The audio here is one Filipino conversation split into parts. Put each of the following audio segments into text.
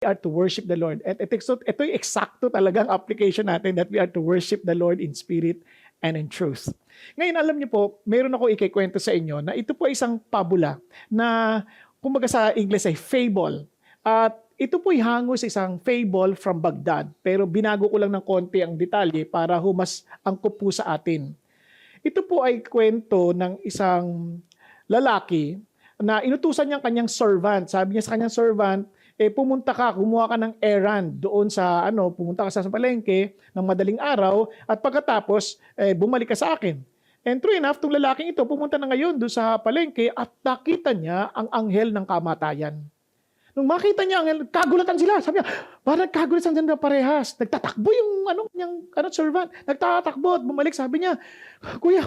are to worship the Lord. At ito yung eksakto talagang application natin that we are to worship the Lord in spirit and in truth. Ngayon, alam niyo po, meron ako ikikwento sa inyo na ito po ay isang pabula na kumbaga sa English ay fable. At ito po ay hango sa isang fable from Baghdad. Pero binago ko lang ng konti ang detalye para humas angkop po sa atin. Ito po ay kwento ng isang lalaki na inutusan niya kanyang servant. Sabi niya sa kanyang servant, pumunta ka, kumuha ka ng errand doon sa pumunta ka sa palengke ng madaling araw at pagkatapos bumalik ka sa akin. And true enough, itong lalaking ito pumunta na ngayon doon sa palengke at nakita niya ang anghel ng kamatayan. Nung makita niya ang anghel, kagulatan sila. Sabi niya, parang kagulatan sila parehas. Nagtatakbo yung servant. Nagtatakbo at bumalik. Sabi niya, Kuya,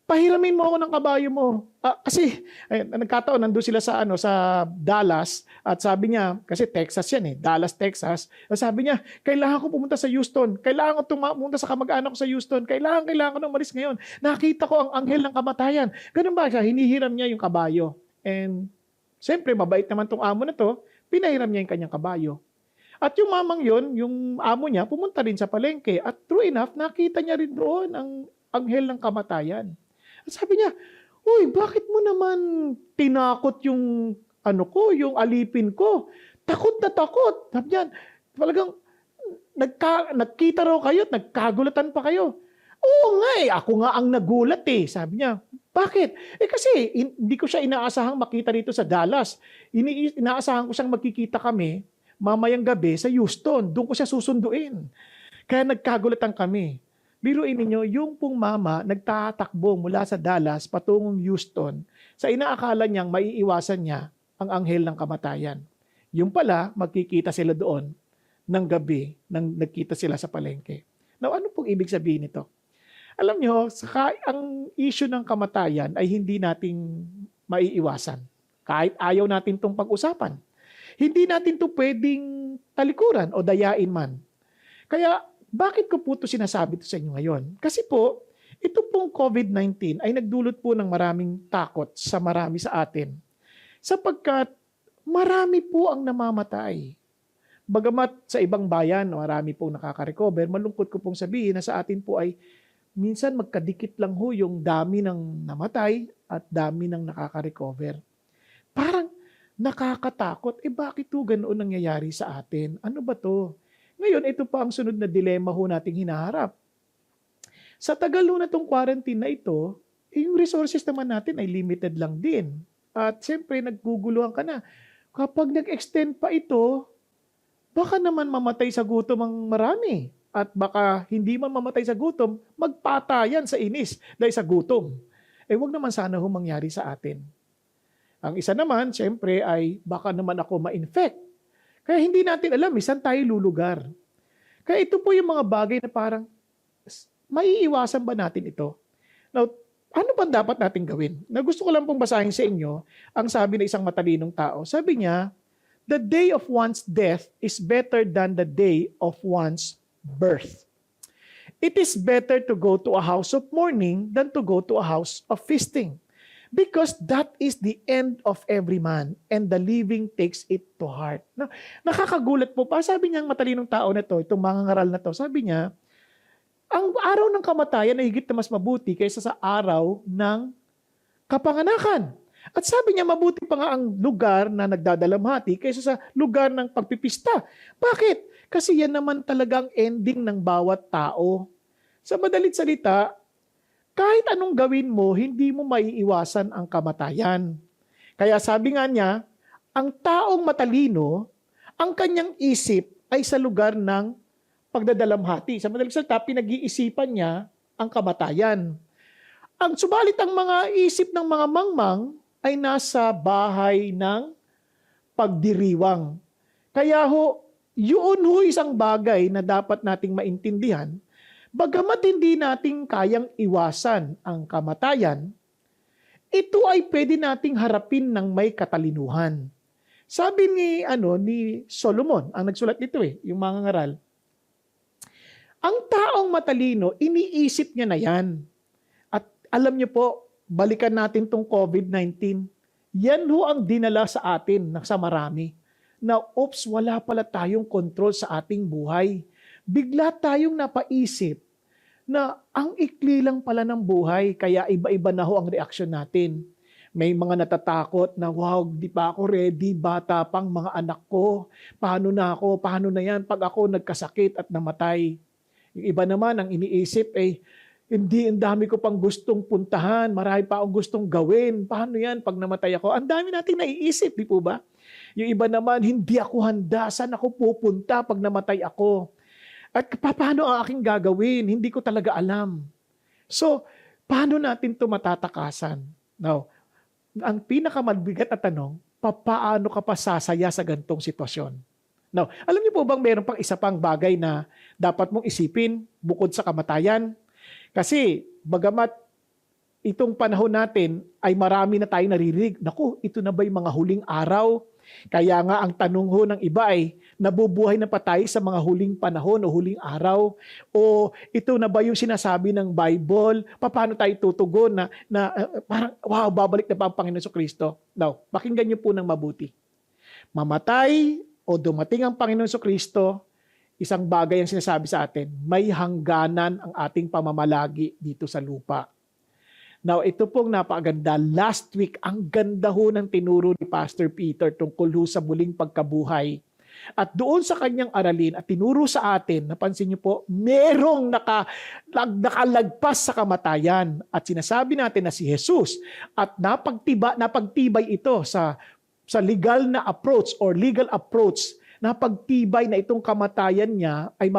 pahiramin mo ako ng kabayo mo. Kasi nagkataon nandun sila sa Dallas at sabi niya kasi Texas yan Dallas, Texas. Sabi niya, kailangan ko pumunta sa Houston. Kailangan ko pumunta sa kamag-anak ko sa Houston. Kailangan ko nang umalis ngayon. Nakita ko ang anghel ng kamatayan. Ganun ba siya? Hinihiram niya yung kabayo. And siyempre mabait naman tong amo na to, pinahiram niya yung kanyang kabayo. At yung mamang yon, yung amo niya, pumunta rin sa palengke. At true enough, nakita niya rin doon ang anghel ng kamatayan. At sabi niya, uy, bakit mo naman tinakot yung yung alipin ko? Takot na takot. Sabi niya, talagang nagkita raw kayo at nagkagulatan pa kayo. Oo nga ako nga ang nagulat Sabi niya, bakit? Kasi hindi ko siya inaasahang makita dito sa Dallas. Inaasahan ko siyang magkikita kami mamayang gabi sa Houston. Doon ko siya susunduin. Kaya nagkagulatan kami. Biruin ninyo, yung pong mama nagtatakbo mula sa Dallas patungong Houston sa inaakala niyang maiiwasan niya ang anghel ng kamatayan. Yung pala, magkikita sila doon ng gabi nang nagkita sila sa palengke. Now, ano pong ibig sabihin nito? Alam niyo, ang issue ng kamatayan ay hindi nating maiiwasan. Kahit ayaw natin itong pag-usapan. Hindi natin ito pwedeng talikuran o dayain man. Kaya, bakit ko po ito sinasabi ito sa inyo ngayon? Kasi po, ito pong COVID-19 ay nagdulot po ng maraming takot sa marami sa atin. Sapagkat marami po ang namamatay. Bagamat sa ibang bayan, marami pong nakaka-recover, malungkot ko pong sabihin na sa atin po ay minsan magkadikit lang ho yung dami ng namatay at dami ng nakaka-recover. Parang nakakatakot. Bakit po ganoon nangyayari sa atin? Ano ba to? Ngayon, ito pa ang sunod na dilema ho nating hinaharap. Sa tagal na itong quarantine na ito, yung resources naman natin ay limited lang din. At siyempre, nagguguluhan ka na. Kapag nag-extend pa ito, baka naman mamatay sa gutom ang marami. At baka hindi man mamatay sa gutom, magpatayan sa inis dahil sa gutom. Wag naman sana ho mangyari sa atin. Ang isa naman, siyempre, ay baka naman ako ma-infect. Kaya hindi natin alam, saan tayo lulugar. Kaya ito po yung mga bagay na parang, maiiwasan ba natin ito? Now, ano ba dapat natin gawin? Na gusto ko lang pong basahin sa inyo, ang sabi ng isang matalinong tao. Sabi niya, the day of one's death is better than the day of one's birth. It is better to go to a house of mourning than to go to a house of feasting. Because that is the end of every man, and the living takes it to heart. Nakakagulat po pa. Sabi niya, ang matalinong tao na to, itong mga ngaral na to, sabi niya, ang araw ng kamatayan ay higit na mas mabuti kaysa sa araw ng kapanganakan. At sabi niya, mabuti pa nga ang lugar na nagdadalamhati kaysa sa lugar ng pagpipista. Bakit? Kasi yan naman talagang ending ng bawat tao. Sa madalit salita, kahit anong gawin mo, hindi mo maiiwasan ang kamatayan. Kaya sabi nga niya, ang taong matalino, ang kanyang isip ay sa lugar ng pagdadalamhati. Sa madaling salita, pinag-iisipan niya ang kamatayan. Subalit ang mga isip ng mga mangmang ay nasa bahay ng pagdiriwang. Kaya yun isang bagay na dapat nating maintindihan. Bagamat hindi nating kayang iwasan ang kamatayan, ito ay pwede nating harapin ng may katalinuhan. Sabi ni Solomon, ang nagsulat nito yung mga ngaral, ang taong matalino, iniisip niya na yan. At alam niyo po, balikan natin tong COVID-19. Yan ang dinala sa atin sa marami. na, oops, wala pala tayong control sa ating buhay. Bigla tayong napaisip na ang ikli lang pala ng buhay, kaya iba-iba na ho ang reaksyon natin. May mga natatakot na, wow, di pa ako ready, bata pang mga anak ko. Paano na ako? Paano na yan pag ako nagkasakit at namatay? Yung iba naman ang iniisip, hindi, ang dami ko pang gustong puntahan, marami pa akong gustong gawin. Paano yan pag namatay ako? Ang dami nating naiisip, di po ba? Yung iba naman, hindi ako handa, saan ako pupunta pag namatay ako? At paano ang aking gagawin? Hindi ko talaga alam. So, paano natin ito matatakasan? Now, ang pinakamabigat na tanong, paano ka pa sasaya sa gantong sitwasyon? Now, alam niyo po bang meron pang isa pang bagay na dapat mong isipin bukod sa kamatayan? Kasi, bagamat itong panahon natin ay marami na tayong naririnig, naku, ito na ba yung mga huling araw? Kaya nga ang tanong ho ng iba ay, nabubuhay na pa tayo sa mga huling panahon o huling araw? O ito na ba yung sinasabi ng Bible? Paano tayo tutugon parang, wow, babalik na pa ang Panginoon Kristo? Now, pakinggan niyo po ng mabuti. Mamatay o dumating ang Panginoon Kristo, isang bagay ang sinasabi sa atin, may hangganan ang ating pamamalagi dito sa lupa. Now, ito pong napakaganda. Last week, ang ganda ho ng tinuro ni Pastor Peter tungkol ho sa muling pagkabuhay. At doon sa kanyang aralin at tinuro sa atin, napansin niyo po, merong nakalagpas sa kamatayan. At sinasabi natin na si Jesus at napagtibay ito sa legal na approach or legal approach, napagtibay na itong kamatayan niya ay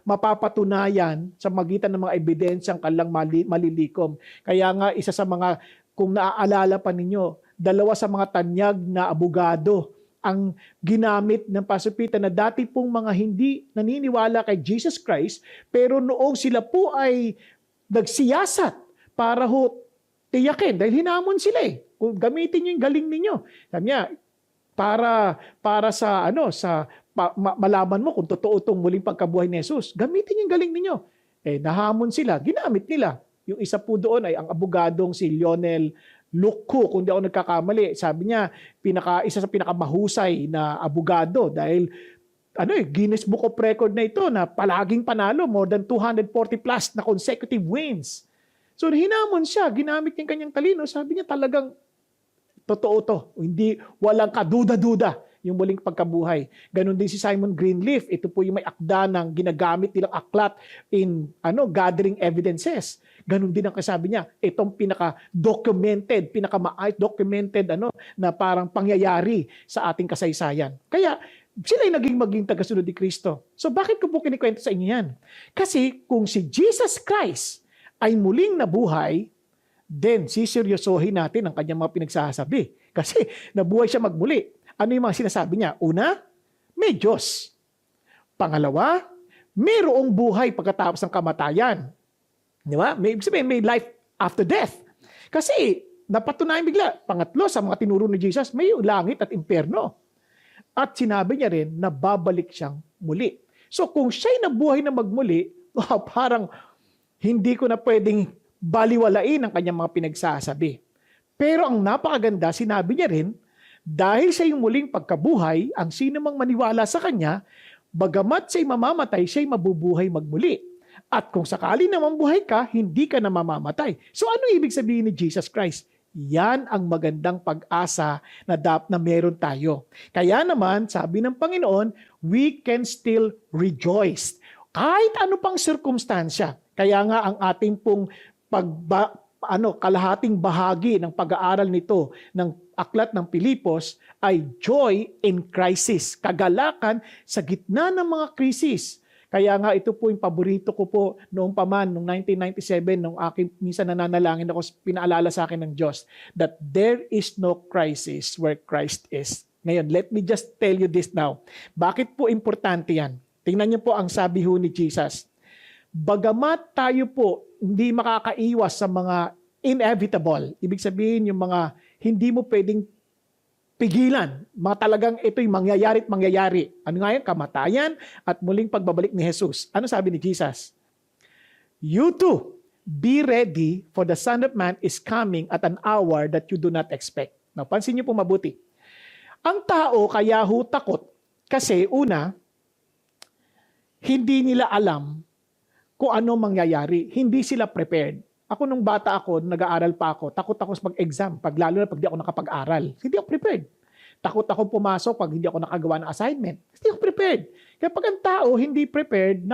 mapapatunayan sa magitan ng mga ebidensyang kanilang malilikom. Kaya nga isa sa mga, kung naaalala pa ninyo, dalawa sa mga tanyag na abogado ang ginamit ng Pastor Peter na dati pong mga hindi naniniwala kay Jesus Christ, pero noong sila po ay nagsiyasat para ho tiyakin, dahil hinamon sila kung gamitin niyo yung galing ninyo. Sabi niya, para sa malaman mo kung totoo itong muling pagkabuhay ni Jesus, gamitin yung galing ninyo. Nahamon sila, ginamit nila. Yung isa po doon ay ang abogadong si Lionel Lucco, kung di ako nagkakamali. Sabi niya, isa sa pinakamahusay na abogado dahil Guinness Book of Record na ito na palaging panalo, more than 240 plus na consecutive wins. So hinamon siya, ginamit niya kanyang talino, sabi niya talagang totoo to. Walang kaduda-duda yung muling pagkabuhay. Ganon din si Simon Greenleaf. Ito po yung may akda ng ginagamit nilang aklat in gathering evidences. Ganon din ang kasabi niya. Itong pinaka-documented na parang pangyayari sa ating kasaysayan. Kaya sila ay maging tagasunod ni Kristo. So bakit ko po kinikwento sa inyo yan? Kasi kung si Jesus Christ ay muling nabuhay, then siseryosohin natin ang kanyang mga pinagsasabi. Kasi nabuhay siya magmuli. Ano yung mga sinasabi niya? Una, may Diyos. Pangalawa, mayroong buhay pagkatapos ng kamatayan. Di ba? May life after death. Kasi napatunayan bigla. Pangatlo, sa mga tinuro ni Jesus, may langit at impyerno. At sinabi niya rin na babalik siyang muli. So kung siya'y nabuhay na magmuli, parang hindi ko na pwedeng baliwalain ang kanyang mga pinagsasabi. Pero ang napakaganda, sinabi niya rin, dahil sa iyong muling pagkabuhay, ang sino mang maniwala sa kanya, bagamat siya'y mamamatay, siya'y mabubuhay magmuli. At kung sakali na mabuhay ka, hindi ka na mamamatay. So ano ibig sabihin ni Jesus Christ? Yan ang magandang pag-asa na meron tayo. Kaya naman, sabi ng Panginoon, we can still rejoice. Kahit ano pang sirkumstansya. Kaya nga ang ating pong kalahating bahagi ng pag-aaral nito ng aklat ng Pilipos ay joy in crisis, kagalakan sa gitna ng mga krisis. Kaya nga ito po yung paborito ko po noong 1997, nung minsan nananalangin ako, pinaalala sa akin ng Diyos that there is no crisis where Christ is. Ngayon, let me just tell you this now. Bakit po importante yan? Tingnan niyo po ang sabi ho ni Jesus. Bagamat tayo po hindi makakaiwas sa mga inevitable, ibig sabihin yung mga hindi mo pwedeng pigilan, mga talagang ito'y mangyayari. Ano nga yan? Kamatayan at muling pagbabalik ni Jesus. Ano sabi ni Jesus? You too, be ready for the Son of Man is coming at an hour that you do not expect. Now, pansin niyo po mabuti. Ang tao kaya ho takot kasi una, hindi nila alam kung ano mangyayari. Hindi sila prepared. Ako nung bata ako, nag-aaral pa ako, takot ako sa pag-exam, lalo na pag di ako nakapag-aral. Hindi ako prepared. Takot ako pumasok pag hindi ako nakagawa ng assignment. Hindi ako prepared. Kaya pag ang tao hindi prepared,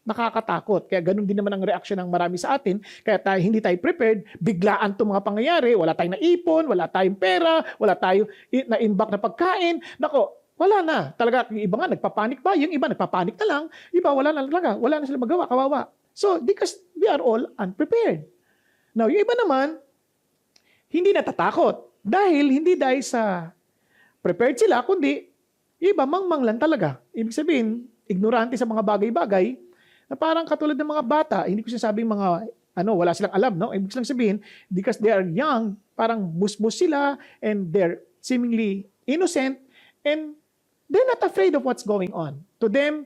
nakakatakot. Kaya ganun din naman ang reaksyon ng marami sa atin. Kaya hindi tayo prepared, biglaan itong mga pangyayari, wala tayong naipon, wala tayong pera, wala tayong na-imbak na pagkain. Wala na. Talaga, yung iba nga nagpapanik pa, yung iba nagpapanik na lang, iba wala na talaga, wala na sila magawa, kawawa. So, because we are all unprepared. Now, yung iba naman, hindi natatakot. Dahil sa prepared sila, kundi yung iba mangmang lang talaga. Ibig sabihin, ignorante sa mga bagay-bagay, na parang katulad ng mga bata, hindi ko sinasabing mga, wala silang alam, no? Ibig sabihin, because they are young, parang busbus sila, and they're seemingly innocent, and they're not afraid of what's going on. To them,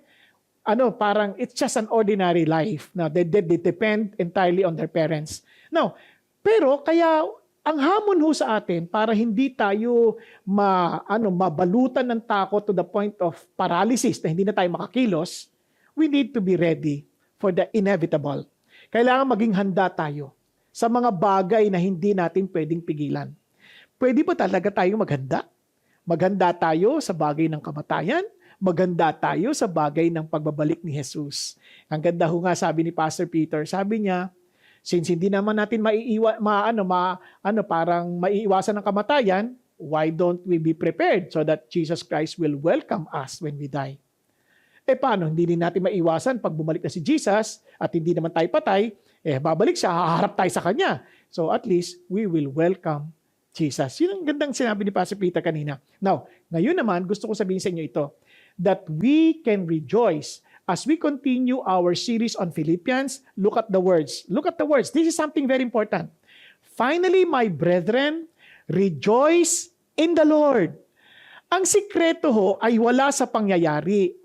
parang it's just an ordinary life. Now, they depend entirely on their parents. Now, pero kaya ang hamon ho sa atin para hindi tayo mabalutan ng takot to the point of paralysis na hindi na tayo makakilos, we need to be ready for the inevitable. Kailangan maging handa tayo sa mga bagay na hindi natin pwedeng pigilan. Pwede ba talaga tayong maghanda? Maghanda tayo sa bagay ng kamatayan, maganda tayo sa bagay ng pagbabalik ni Jesus. Ang ganda ho nga sabi ni Pastor Peter, sabi niya, since hindi naman natin parang maiiwasan ng kamatayan, why don't we be prepared so that Jesus Christ will welcome us when we die? Paano? Hindi din natin maiwasan pag bumalik na si Jesus at hindi naman tayo patay, babalik siya, haharap tayo sa Kanya. So at least, we will welcome Jesus. Yun ang gandang sinabi ni Pastor Peter kanina. Now, ngayon naman, gusto ko sabihin sa inyo ito, that we can rejoice as we continue our series on Philippians. Look at the words. Look at the words. This is something very important. Finally, my brethren, rejoice in the Lord. Ang sikreto ho ay wala sa pangyayari,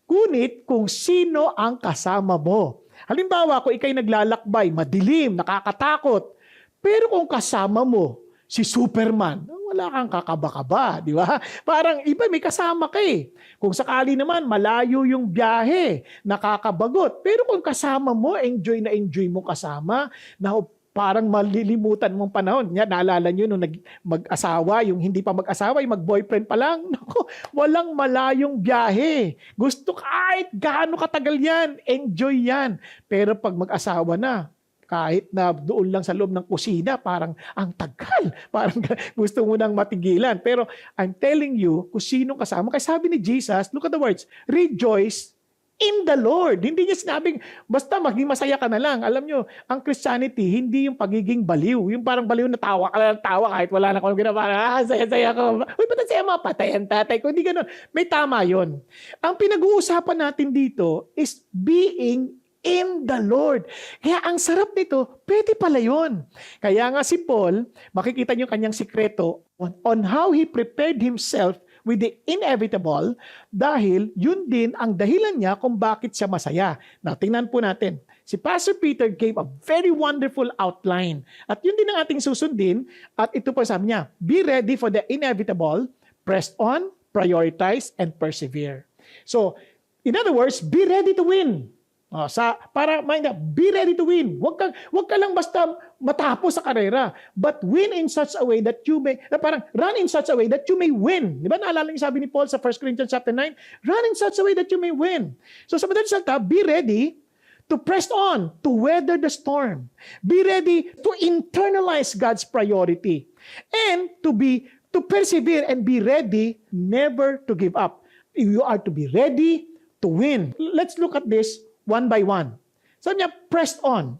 kunit kung sino ang kasama mo. Halimbawa, kung ikay naglalakbay, madilim, nakakatakot, pero kung kasama mo, si Superman, wala kang kakaba-kaba, di ba? Parang iba, may kasama ka eh. Kung sakali naman, malayo yung biyahe, nakakabagot. Pero kung kasama mo, enjoy na enjoy mo kasama, na parang malilimutan mong panahon. Naalala nyo nung mag-asawa, yung hindi pa mag-asawa, yung mag-boyfriend pa lang. Naku, walang malayong biyahe. Gusto kahit gaano katagal yan, enjoy yan. Pero pag mag-asawa na, kahit na doon lang sa loob ng kusina, parang ang tagal. Parang gusto mo nang matigilan. Pero I'm telling you, kung sino kasama. Kaya sabi ni Jesus, look at the words, rejoice in the Lord. Hindi niya sinabing, basta maging masaya ka na lang. Alam nyo, ang Christianity, hindi yung pagiging baliw. Yung parang baliw na tawa ka lang, tawa kahit wala na akong ginawa. Saya-saya ko. Uy, ba't saya mga patayan tatay ko? Hindi ganun. May tama yon. Ang pinag-uusapan natin dito is being in the Lord. Kaya ang sarap nito, pwede pala yun. Kaya nga si Paul, makikita niyo kanyang sikreto on how he prepared himself with the inevitable dahil yun din ang dahilan niya kung bakit siya masaya. Now, tingnan po natin. Si Pastor Peter gave a very wonderful outline. At yun din ang ating susundin. At ito po sabi niya, be ready for the inevitable, press on, prioritize, and persevere. So, in other words, be ready to win. Be ready to win. Huwag ka lang basta matapos sa karera, but win in such a way that you may, run in such a way that you may win. Di ba naalala niyo sabi ni Paul sa 1 Corinthians chapter 9? Run in such a way that you may win. So sa madaling salita, be ready to press on, to weather the storm. Be ready to internalize God's priority. And to persevere and be ready never to give up. You are to be ready to win. Let's look at this one by one. Sabi niya, pressed on.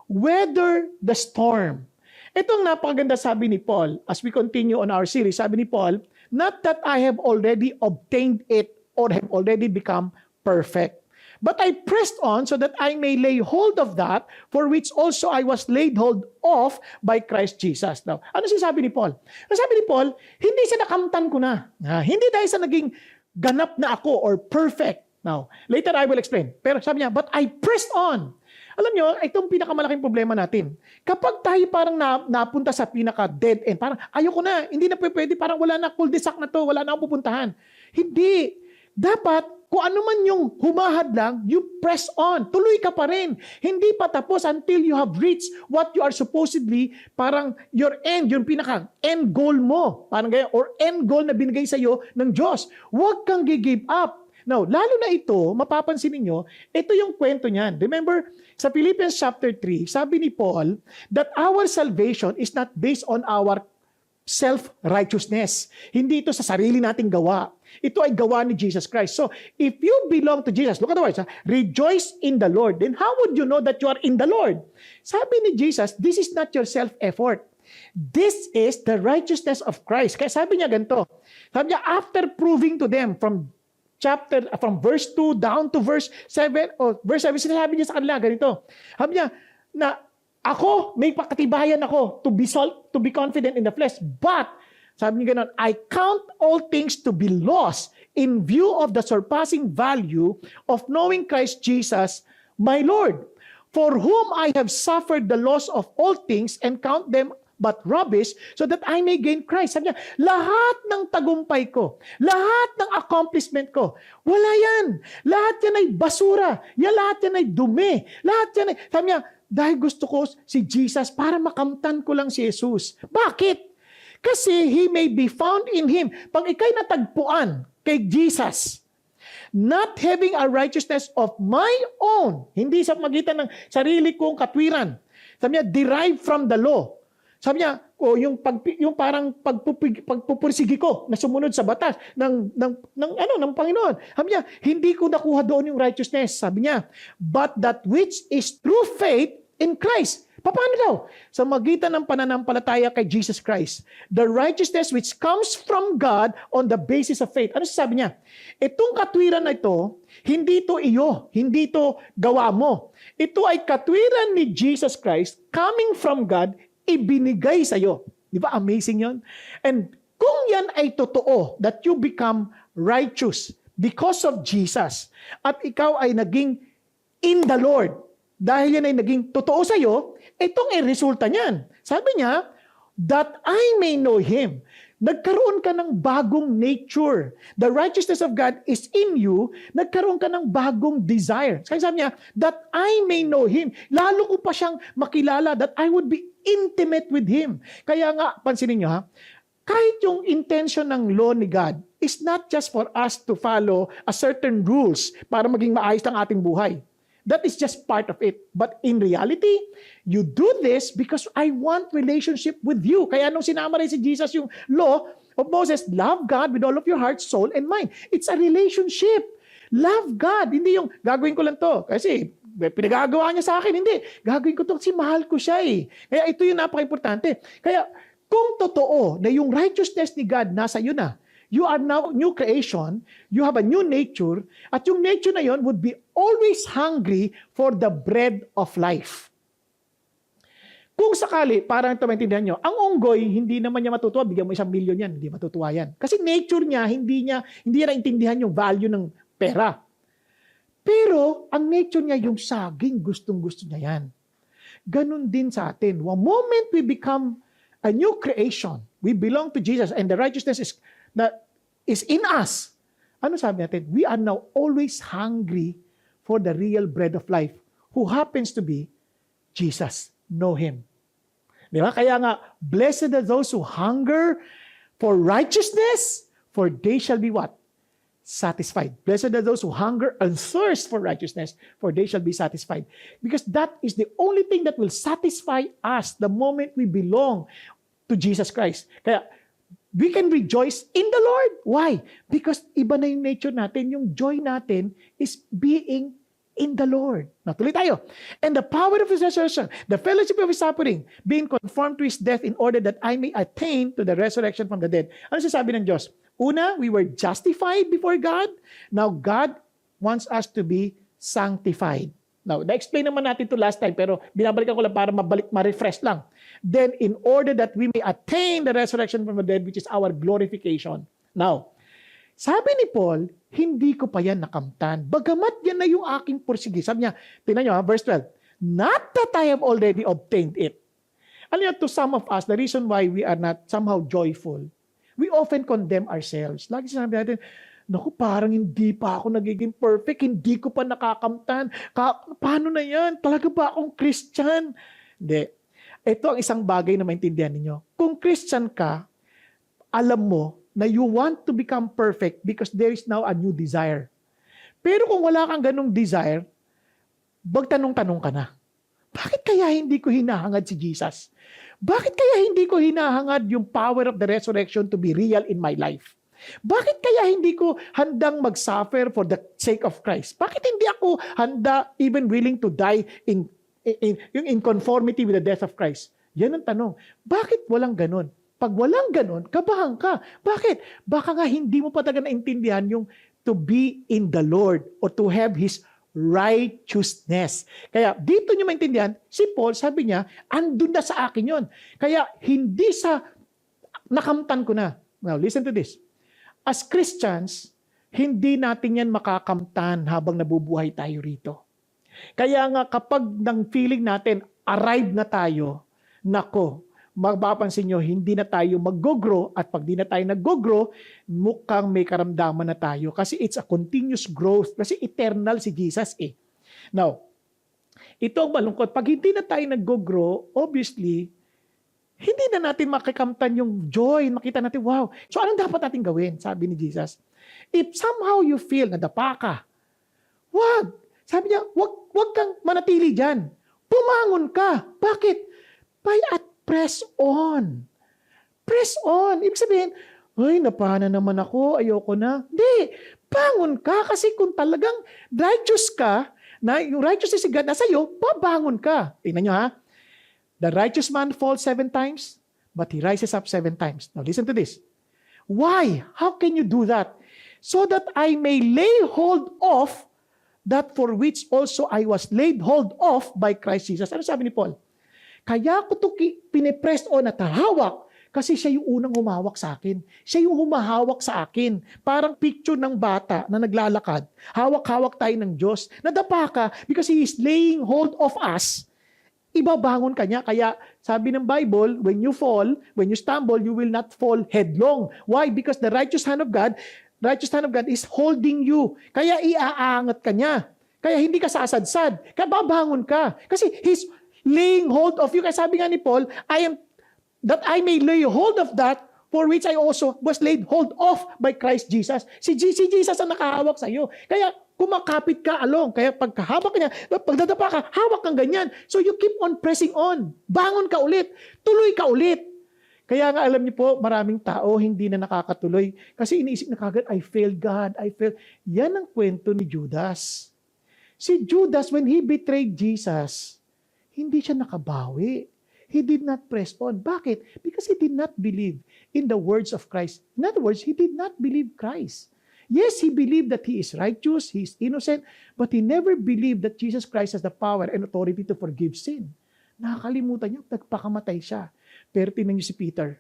Weather the storm. Itong napakaganda sabi ni Paul, as we continue on our series, sabi ni Paul, not that I have already obtained it or have already become perfect, but I pressed on so that I may lay hold of that for which also I was laid hold of by Christ Jesus. Now, ano sinasabi ni Paul? Sabi ni Paul, hindi siya nakamtan ko na. Hindi dahil sa naging ganap na ako or perfect. Now, later I will explain. Pero sabi niya, but I pressed on. Alam nyo, itong pinakamalaking problema natin. Kapag tayo parang napunta sa pinaka-dead end, parang ayoko na, hindi na pwede, parang wala na, cul-de-sac na to, wala na akong pupuntahan. Hindi. Dapat, kung ano man yung humahad lang, you press on. Tuloy ka pa rin. Hindi pa tapos until you have reached what you are supposedly, parang your end, yung pinaka-end goal mo. Parang ganyan, or end goal na binigay sa'yo ng Diyos. Huwag kang give up. Now, lalo na ito, mapapansin niyo, ito yung kwento niyan. Remember, sa Philippians chapter 3, sabi ni Paul that our salvation is not based on our self-righteousness. Hindi ito sa sarili nating gawa. Ito ay gawa ni Jesus Christ. So, if you belong to Jesus, look at the words, rejoice in the Lord. Then how would you know that you are in the Lord? Sabi ni Jesus, this is not your self-effort. This is the righteousness of Christ. Kaya sabi niya ganito. Sabi niya, after proving to them from verse 2 down to verse 7, or verse 7, sinasabi niya sa kanila ganito. Sabi niya, na ako, may pakatibayan ako to be confident in the flesh. But, sabi niya ganon, I count all things to be lost in view of the surpassing value of knowing Christ Jesus, my Lord, for whom I have suffered the loss of all things and count them but rubbish so that I may gain Christ. Sabi niya, lahat ng tagumpay ko, lahat ng accomplishment ko, wala yan. Lahat yan ay basura. Lahat yan ay dumi. Lahat yan ay, sabi niya, dahil gusto ko si Jesus para makamtan ko lang si Jesus. Bakit? Kasi He may be found in Him. Pag ikay natagpuan kay Jesus, not having a righteousness of my own, hindi sa magitan ng sarili kong katwiran. Sabi niya, derived from the law. Sabi niya, yung parang pagpupursigi ko na sumunod sa batas ng Panginoon. Sabi niya, hindi ko nakuha doon yung righteousness. Sabi niya, but that which is through faith in Christ. Paano daw? Sa magitan ng pananampalataya kay Jesus Christ. The righteousness which comes from God on the basis of faith. Ano sabi niya? Itong katwiran na ito, hindi ito iyo, hindi ito gawa mo. Ito ay katwiran ni Jesus Christ coming from God, ibinigay sa iyo. Di ba? Amazing yon. And kung yan ay totoo, that you become righteous because of Jesus, at ikaw ay naging in the Lord, dahil yan ay naging totoo sa iyo, itong ay resulta niyan. Sabi niya, that I may know Him. Nagkaroon ka ng bagong nature. The righteousness of God is in you. Nagkaroon ka ng bagong desire. Kaya sabi niya, that I may know Him. Lalo ko pa siyang makilala, that I would be intimate with Him. Kaya nga, pansinin niyo ha, kahit yung intention ng law ni God is not just for us to follow a certain rules para maging maayos ang ating buhay. That is just part of it. But in reality, you do this because I want relationship with you. Kaya nung sinama rin si Jesus yung law of Moses, love God with all of your heart, soul, and mind. It's a relationship. Love God. Hindi yung gagawin ko lang to. Kasi pinagagawa niya sa akin. Hindi. Gagawin ko to kasi mahal ko siya eh. Kaya ito yung napaka-importante. Kaya kung totoo na yung righteousness ni God nasa iyo na, you are now new creation, you have a new nature, at yung nature na yon would be always hungry for the bread of life. Kung sakali, parang ito maintindihan nyo, ang unggoy, hindi naman niya matutuwa, bigyan mo 1 million yan, hindi matutuwa yan. Kasi nature niya, hindi niya naintindihan yung value ng pera. Pero, ang nature niya, yung saging, gustong-gusto niya yan. Ganun din sa atin. One moment we become a new creation, we belong to Jesus, and the righteousness is in us. Ano sabi natin? We are now always hungry for the real bread of life, who happens to be Jesus. Know Him. Di ba? Kaya nga, blessed are those who hunger for righteousness, for they shall be what? Satisfied. Blessed are those who hunger and thirst for righteousness, for they shall be satisfied. Because that is the only thing that will satisfy us the moment we belong to Jesus Christ. Kaya, we can rejoice in the Lord. Why? Because iba na yung nature natin. Yung joy natin is being in the Lord. Now, tuloy tayo. And the power of His resurrection, the fellowship of His suffering, being conformed to His death in order that I may attain to the resurrection from the dead. Ano sasabi ng Diyos? Una, we were justified before God. Now, God wants us to be sanctified. Now, na-explain naman natin ito last time, pero binabalikan ko lang para ma-refresh lang. Then, in order that we may attain the resurrection from the dead, which is our glorification. Now, sabi ni Paul, hindi ko pa yan nakamtan. Bagamat yan na yung aking pursigi. Sabi niya, tingnan nyo ha, verse 12. not that I have already obtained it. Ano yun, to some of us, the reason why we are not somehow joyful, we often condemn ourselves. Lagi sinabi natin, naku, parang hindi pa ako nagiging perfect, hindi ko pa nakakamtan. Paano na yan? Talaga ba akong Christian? Hindi. Ito ang isang bagay na maintindihan ninyo. Kung Christian ka, alam mo na you want to become perfect because there is now a new desire. Pero kung wala kang ganong desire, magtanong-tanong ka na. Bakit kaya hindi ko hinahangad si Jesus? Bakit kaya hindi ko hinahangad yung power of the resurrection to be real in my life? Bakit kaya hindi ko handang mag-suffer for the sake of Christ? Bakit hindi ako handa, even willing to die in conformity with the death of Christ? Yan ang tanong. Bakit walang ganon? Pag walang ganon, kabahan ka. Bakit? Baka nga hindi mo pa talaga naintindihan yung to be in the Lord or to have His righteousness. Kaya dito nyo maintindihan, si Paul sabi niya, andun na sa akin yon. Kaya hindi sa nakamtan ko na. Now listen to this. As Christians, hindi natin yan makakamtan habang nabubuhay tayo rito. Kaya nga kapag nang feeling natin, arrive na tayo, nako, mapapansin nyo, hindi na tayo mag-grow at pag di na tayo nag-grow, mukhang may karamdaman na tayo kasi it's a continuous growth kasi eternal si Jesus eh. Now, ito ang malungkot. Pag hindi na tayo nag-grow, obviously, hindi na natin makikamtan yung joy. Makita natin, wow. So anong dapat natin gawin? Sabi ni Jesus. If somehow you feel nadapa ka, wag. Sabi niya, wag kang manatili dyan. Pumangon ka. Bakit? Press on. Press on. Ibig sabihin, ay, napana naman ako, ayoko na. Hindi. Bangon ka kasi kung talagang righteous ka, na yung righteousness si God nasa iyo, babangon ka. Tingnan nyo ha. The righteous man falls 7 times, but he rises up 7 times. Now listen to this. Why? How can you do that? So that I may lay hold of that for which also I was laid hold of by Christ Jesus. Ano sabi ni Paul? Kaya ko ito pinipress on at hawak kasi siya yung unang humawak sa akin. Siya yung humahawak sa akin. Parang picture ng bata na naglalakad. Hawak-hawak tayo ng Diyos. Nadapa ka because He is laying hold of us. Ibabangon ka niya. Kaya sabi ng Bible, when you fall, when you stumble, you will not fall headlong. Why? Because the righteous hand of God is holding you. Kaya iaangat ka niya. Kaya hindi ka sasadsad. Kaya babangon ka. Kasi He's laying hold of you. Kaya sabi nga ni Paul, that I may lay hold of that for which I also was laid hold of by Christ Jesus. Si Jesus ang nakahawak sa iyo. Kaya kumakapit ka along. Kaya pagkahawak ka niya, pagdadapa ka, hawak kang ganyan. So you keep on pressing on. Bangon ka ulit. Tuloy ka ulit. Kaya nga alam niyo po, maraming tao hindi na nakakatuloy. Kasi iniisip na kagad, I failed God, I failed. Yan ang kwento ni Judas. Si Judas, when he betrayed Jesus, hindi siya nakabawi. He did not press on. Bakit? Because he did not believe in the words of Christ. In other words, he did not believe Christ. Yes, he believed that he is righteous, he is innocent, but he never believed that Jesus Christ has the power and authority to forgive sin. Nakakalimutan niya, nagpakamatay siya. Pero tingnan niyo si Peter.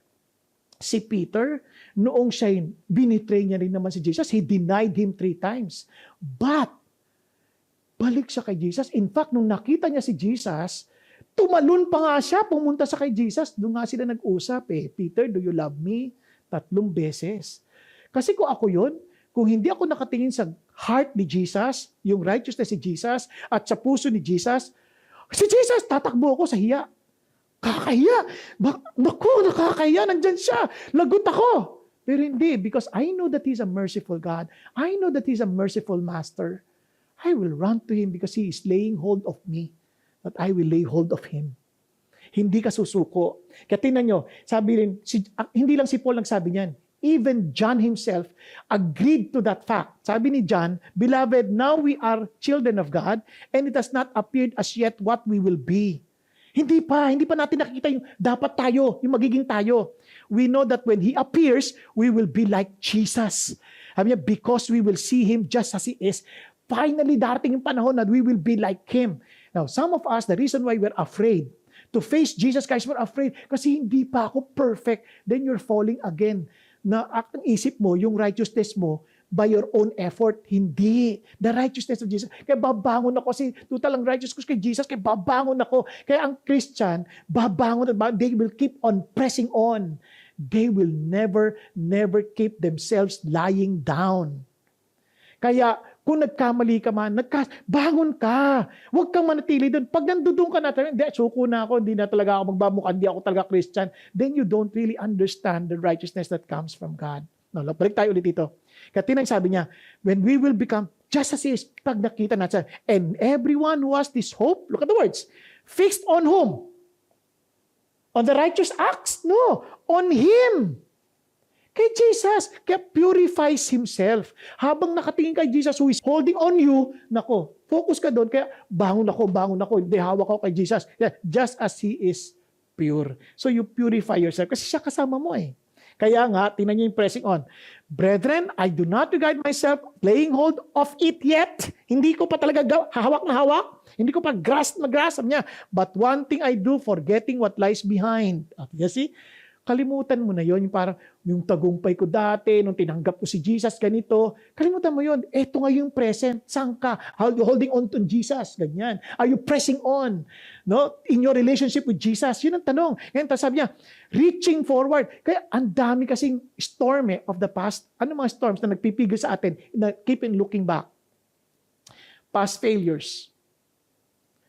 Si Peter, noong siya binitray niya rin naman si Jesus, he denied him 3 times. But, balik siya kay Jesus. In fact, nung nakita niya si Jesus, tumalon pa nga siya, pumunta sa kay Jesus. Doon nga sila nag-usap Peter, do you love me? 3 beses. Kasi kung ako yun, kung hindi ako nakatingin sa heart ni Jesus, yung righteousness ni Jesus, at sa puso ni Jesus, si Jesus, tatakbo ako sa hiya. Kakahiya. Naku, nakakahiya. Nandyan siya. Lagot ako. Pero hindi, because I know that He's a merciful God. I know that He's a merciful Master. I will run to Him because He is laying hold of me. That I will lay hold of Him. Hindi ka susuko. Kaya tingnan nyo, sabi rin, hindi lang si Paul nagsabi niyan. Even John himself agreed to that fact. Sabi ni John, Beloved, now we are children of God, and it has not appeared as yet what we will be. Hindi pa natin nakikita yung dapat tayo, yung magiging tayo. We know that when He appears, we will be like Jesus. Sabi niya, because we will see Him just as He is. Finally, darating yung panahon na we will be like Him. Now, some of us, the reason why we're afraid to face Jesus Christ, we're afraid kasi hindi pa ako perfect. Then you're falling again. Na ang isip mo, yung righteousness mo, by your own effort. Hindi. The righteousness of Jesus. Kaya babangon ako kasi total ang righteous ko kay Jesus, kaya babangon ako. Kaya ang Christian, babangon at they will keep on pressing on. They will never keep themselves lying down. Kaya kung nagkamali ka man, bangon ka. Huwag kang manatili doon. Pag nandoon ka na, hindi, suko na ako, hindi na talaga ako magbamukha, hindi ako talaga Christian, then you don't really understand the righteousness that comes from God. No, balik tayo ulit dito. Kaya sabi niya, when we will become just as He is, pag nakita natin, and everyone who has this hope, look at the words, fixed on whom? On the righteous acts? No, on Him. Kay Jesus, kaya purifies Himself. Habang nakatingin kay Jesus who is holding on you, nako, focus ka doon, kaya bangon ako, hindi hawak ako kay Jesus. Just as He is pure. So you purify yourself, kasi siya kasama mo eh. Kaya nga, tingnan niyo yung pressing on. Brethren, I do not regard myself laying hold of it yet. Hindi ko pa talaga hawak na hawak. Hindi ko pa grasp na grasp. Sabi niya, but one thing I do, forgetting what lies behind. You see? Kalimutan mo na yon, yung parang yung tagumpay ko dati, nung tinanggap ko si Jesus, ganito. Kalimutan mo yon. Eto nga yung present. Saan ka? How you holding on to Jesus? Ganyan. Are you pressing on? No? In your relationship with Jesus? Yun ang tanong. Ngayon, sabi niya, reaching forward. Kaya ang dami kasing storm of the past. Ano mga storms na nagpipigil sa atin? Na keep in looking back. Past failures.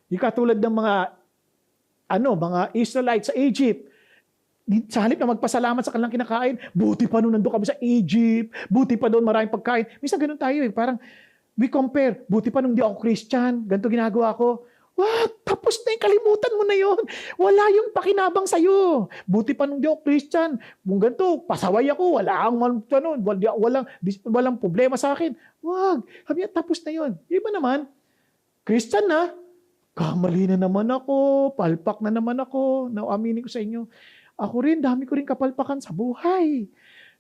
Yung katulad ng mga Israelites sa Egypt. Sa halip na magpasalamat sa kanilang kinakain, buti pa nung nandun kami sa Egypt, buti pa doon maraming pagkain. Minsan ganun tayo eh, parang we compare, buti pa nung di ako Christian, ganito ginagawa ko. What? Tapos na yung kalimutan mo na yon. Wala yung pakinabang sa'yo. Buti pa nung di ako Christian, kung ganito, pasaway ako, walang problema sa akin. Wag, sabi niya, tapos na yon. Iba naman, Christian na, kamali na naman ako, palpak na naman ako, naaminin ko sa inyo. Ako rin, dami ko rin kapalpakan sa buhay.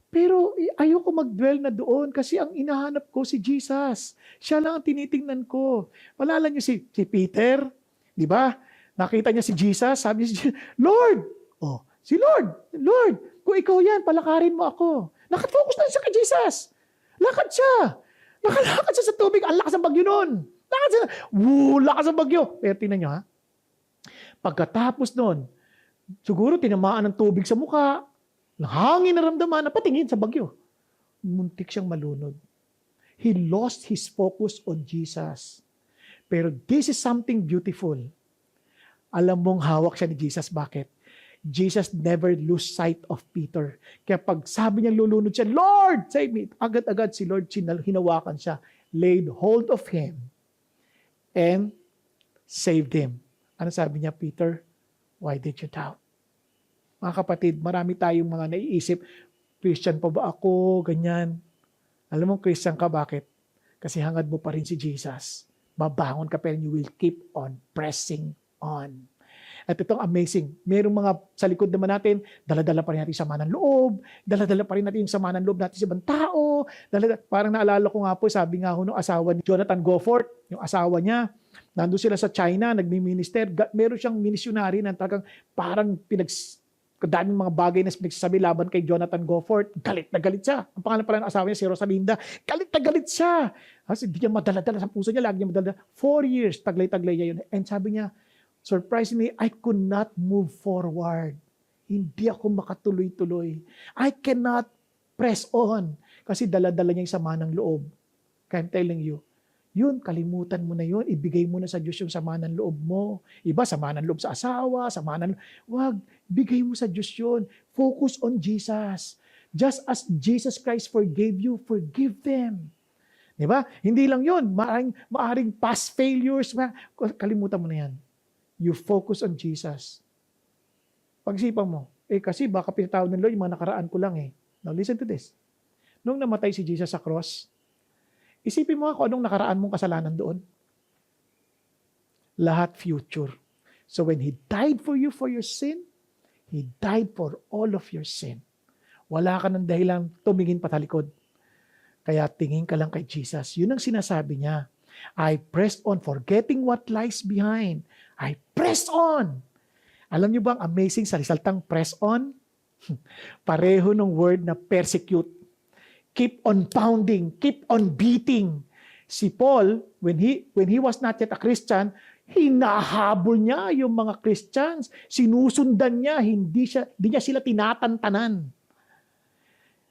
Pero ayoko mag-dwell na doon kasi ang inahanap ko si Jesus. Siya lang ang tinitingnan ko. Malala niyo si Peter, di ba? Nakita niya si Jesus, sabi niya, Lord! Oh, si Lord! Lord, kung ikaw yan, palakarin mo ako. Nakafocus na siya kay Jesus. Lakad siya. Nakalakad siya sa tubig. Ang lakas ng bagyo nun. Lakas ng bagyo. Pero tingnan niyo ha. Pagkatapos nun, siguro tinamaan ng tubig sa mukha, hangin na ramdaman, napatingin sa bagyo. Muntik siyang malunod. He lost his focus on Jesus. Pero this is something beautiful. Alam mong hawak siya ni Jesus. Bakit? Jesus never lose sight of Peter. Kaya pag sabi niya lulunod siya, Lord, save me. Agad-agad si Lord, hinawakan siya, laid hold of him, and saved him. Ano sabi niya, Peter? Why did you doubt? Mga kapatid, marami tayong mga naiisip, Christian pa ba ako? Ganyan. Alam mo, Christian ka, bakit? Kasi hangad mo pa rin si Jesus. Babangon ka, pero you will keep on pressing on. At itong amazing, merong mga sa likod naman natin, dala-dala pa rin natin yung sama ng loob, dala-dala pa rin natin yung sama ng loob natin sa ibang tao. Parang naalala ko nga po, sabi nga ho nung asawa ni Jonathan Goforth, yung asawa niya, nandun sila sa China, nagmi-minister, meron siyang missionary na talagang parang daming mga bagay na pinagsasabi laban kay Jonathan Goforth. Galit na galit siya. Ang pangalan pala ng asawa niya, si Rosalinda. Galit na galit siya. Kasi hindi niya madala-dala sa puso niya, lagi niya madala. 4 years, taglay-taglay niya yun. And sabi niya, surprisingly, I could not move forward. Hindi ako makatuloy-tuloy. I cannot press on. Kasi dala-dala niya yung sama ng loob. Kaya I'm telling you, yun, kalimutan mo na yun. Ibigay mo na sa Diyos yung sama ng loob mo. Iba, sama ng loob sa asawa, wag, bigay mo sa Diyos yun. Focus on Jesus. Just as Jesus Christ forgave you, forgive them. Diba? Hindi lang yun. Maaring past failures. Kalimutan mo na yan. You focus on Jesus. Pag-isipan mo, kasi baka pinatawad ng Lord, yung mga nakaraan ko lang eh. Now listen to this. Nung namatay si Jesus sa cross, isipin mo kung anong nakaraan mong kasalanan doon. Lahat future. So when He died for you for your sin, He died for all of your sin. Wala ka ng dahilan tumingin patalikod. Kaya tingin ka lang kay Jesus. Yun ang sinasabi niya. I pressed on, forgetting what lies behind. I pressed on. Alam niyo bang amazing sa saltang press on? Pareho ng word na persecute. Keep on pounding, keep on beating. Si Paul, when he was not yet a Christian, hinahabol niya yung mga Christians. Sinusundan niya, hindi niya sila tinatantanan.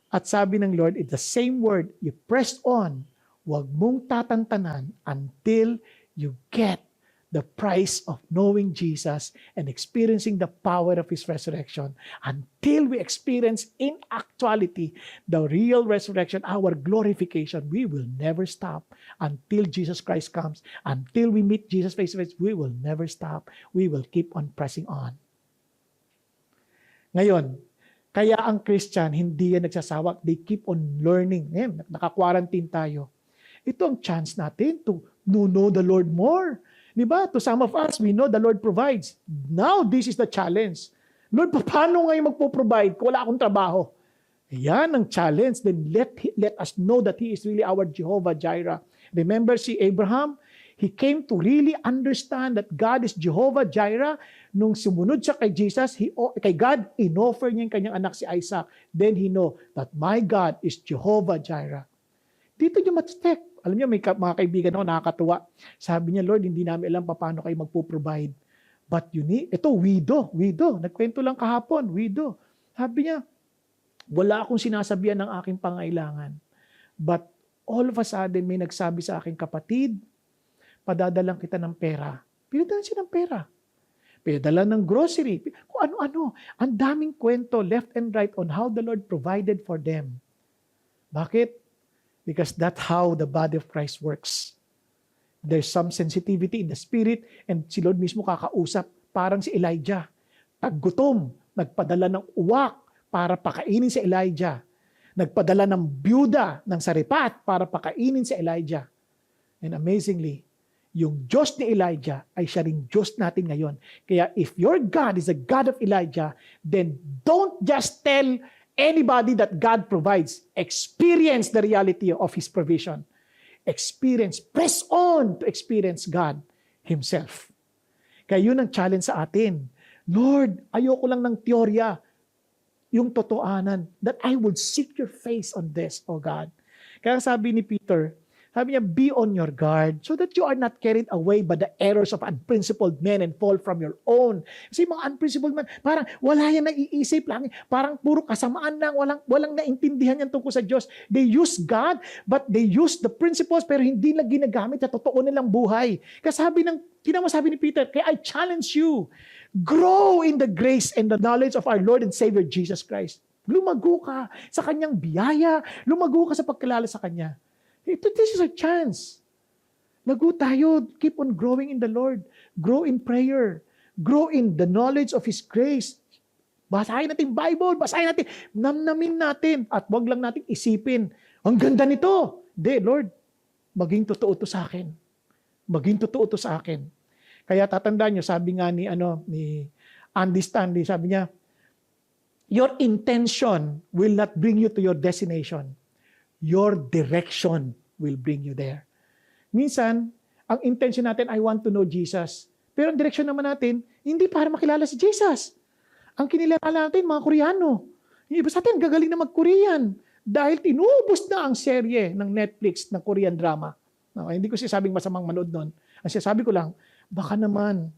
At sabi ng Lord, it's the same word, you press on, huwag mong tatantanan until you get the price of knowing Jesus and experiencing the power of His resurrection. Until we experience in actuality the real resurrection, our glorification, we will never stop until Jesus Christ comes. Until we meet Jesus face to face, we will never stop. We will keep on pressing on. Ngayon, kaya ang Christian, hindi yan nagsasawak. They keep on learning. Ngayon, naka-quarantine tayo. Ito ang chance natin to know the Lord more. Diba? To some of us, we know the Lord provides. Now, this is the challenge. Lord, paano ngayon magpo-provide kung wala akong trabaho? Yan ang challenge. Then let us know that He is really our Jehovah Jireh. Remember si Abraham? He came to really understand that God is Jehovah Jireh. Nung sumunod siya kay Jesus, kay God, inoffer niya yung kanyang anak si Isaac. Then he know that my God is Jehovah Jireh. Dito niyo matstek. Alam niyo, may mga kaibigan ako nakakatuwa. Sabi niya, Lord, hindi namin alam paano kayo magpo-provide. But you need, ito, widow. Nagkwento lang kahapon, widow. Sabi niya, wala akong sinasabihan ng aking pangailangan. But all of a sudden, may nagsabi sa aking kapatid, padadalang kita ng pera. Pinadalan siya ng pera. Pinadala ng grocery. Kung ano-ano. Ang daming kwento, left and right, on how the Lord provided for them. Bakit? Because that's how the body of Christ works. There's some sensitivity in the spirit and si Lord mismo kakausap. Parang si Elijah. Taggutom, nagpadala ng uwak para pakainin si Elijah. Nagpadala ng byuda ng saripat para pakainin si Elijah. And amazingly, yung Diyos ni Elijah ay siya ring Diyos natin ngayon. Kaya if your God is a God of Elijah, then don't just tell anybody that God provides. Experience the reality of His provision. Press on to experience God Himself. Kaya yun ang challenge sa atin. Lord, ayoko lang ng teorya. Yung totoanan, that I would seek your face on this, O God. Kaya sabi ni Peter, sabi niya, be on your guard so that you are not carried away by the errors of unprincipled men and fall from your own. Kasi mga unprincipled men, parang wala yan naiisip lang. Parang puro kasamaan lang, walang naintindihan yan tungkol sa Diyos. They use God, but they use the principles pero hindi na ginagamit sa totoo nilang buhay. Kasi sabi ni Peter, kaya I challenge you, grow in the grace and the knowledge of our Lord and Savior Jesus Christ. Lumago ka sa Kanyang biyaya, lumago ka sa pagkilala sa Kanya. This is a chance. Lago tayo. Keep on growing in the Lord. Grow in prayer. Grow in the knowledge of His grace. Basahin natin Bible. Basahin natin. Namnamin natin. At wag lang natin isipin. Ang ganda nito. Hindi, Lord. Maging totoo to sa akin. Maging totoo to sa akin. Kaya tatandaan nyo, sabi nga ni Andy Stanley, sabi niya, your intention will not bring you to your destination. Your direction will bring you there. Minsan, ang intention natin, I want to know Jesus. Pero ang direction naman natin, hindi para makilala si Jesus. Ang kinilala natin, mga Koreano. Yung iba sa atin, gagaling na mag-Korean. Dahil tinubos na ang serye ng Netflix ng Korean drama. No, hindi ko sinasabing masamang manood nun. Ang sinasabi ko lang, baka naman,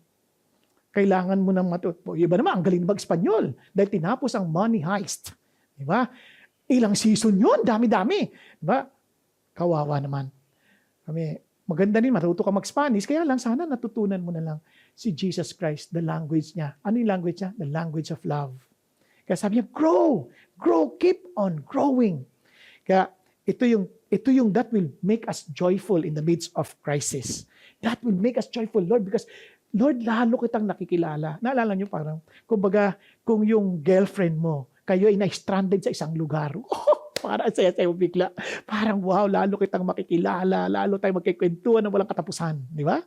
kailangan mo ng matuto. Yung iba naman, ang galing mag-Espanyol. Dahil tinapos ang Money Heist. Diba? Ilang season yun, dami-dami. Diba? Kawawa naman. Maganda din, matuto ka mag-Spanish, kaya lang sana natutunan mo na lang si Jesus Christ, the language niya. Ano yung language niya? The language of love. Kaya sabi niya, grow, keep on growing. Kaya ito yung that will make us joyful in the midst of crisis. That will make us joyful, Lord, because Lord, lalo kitang nakikilala. Naalala niyo parang, kumbaga, kung yung girlfriend mo, kayo ay na-stranded sa isang lugar. Parang saya-saya mo bigla. Parang wow, lalo kitang makikilala, lalo tayo magkikwentuhan na walang katapusan. Di ba?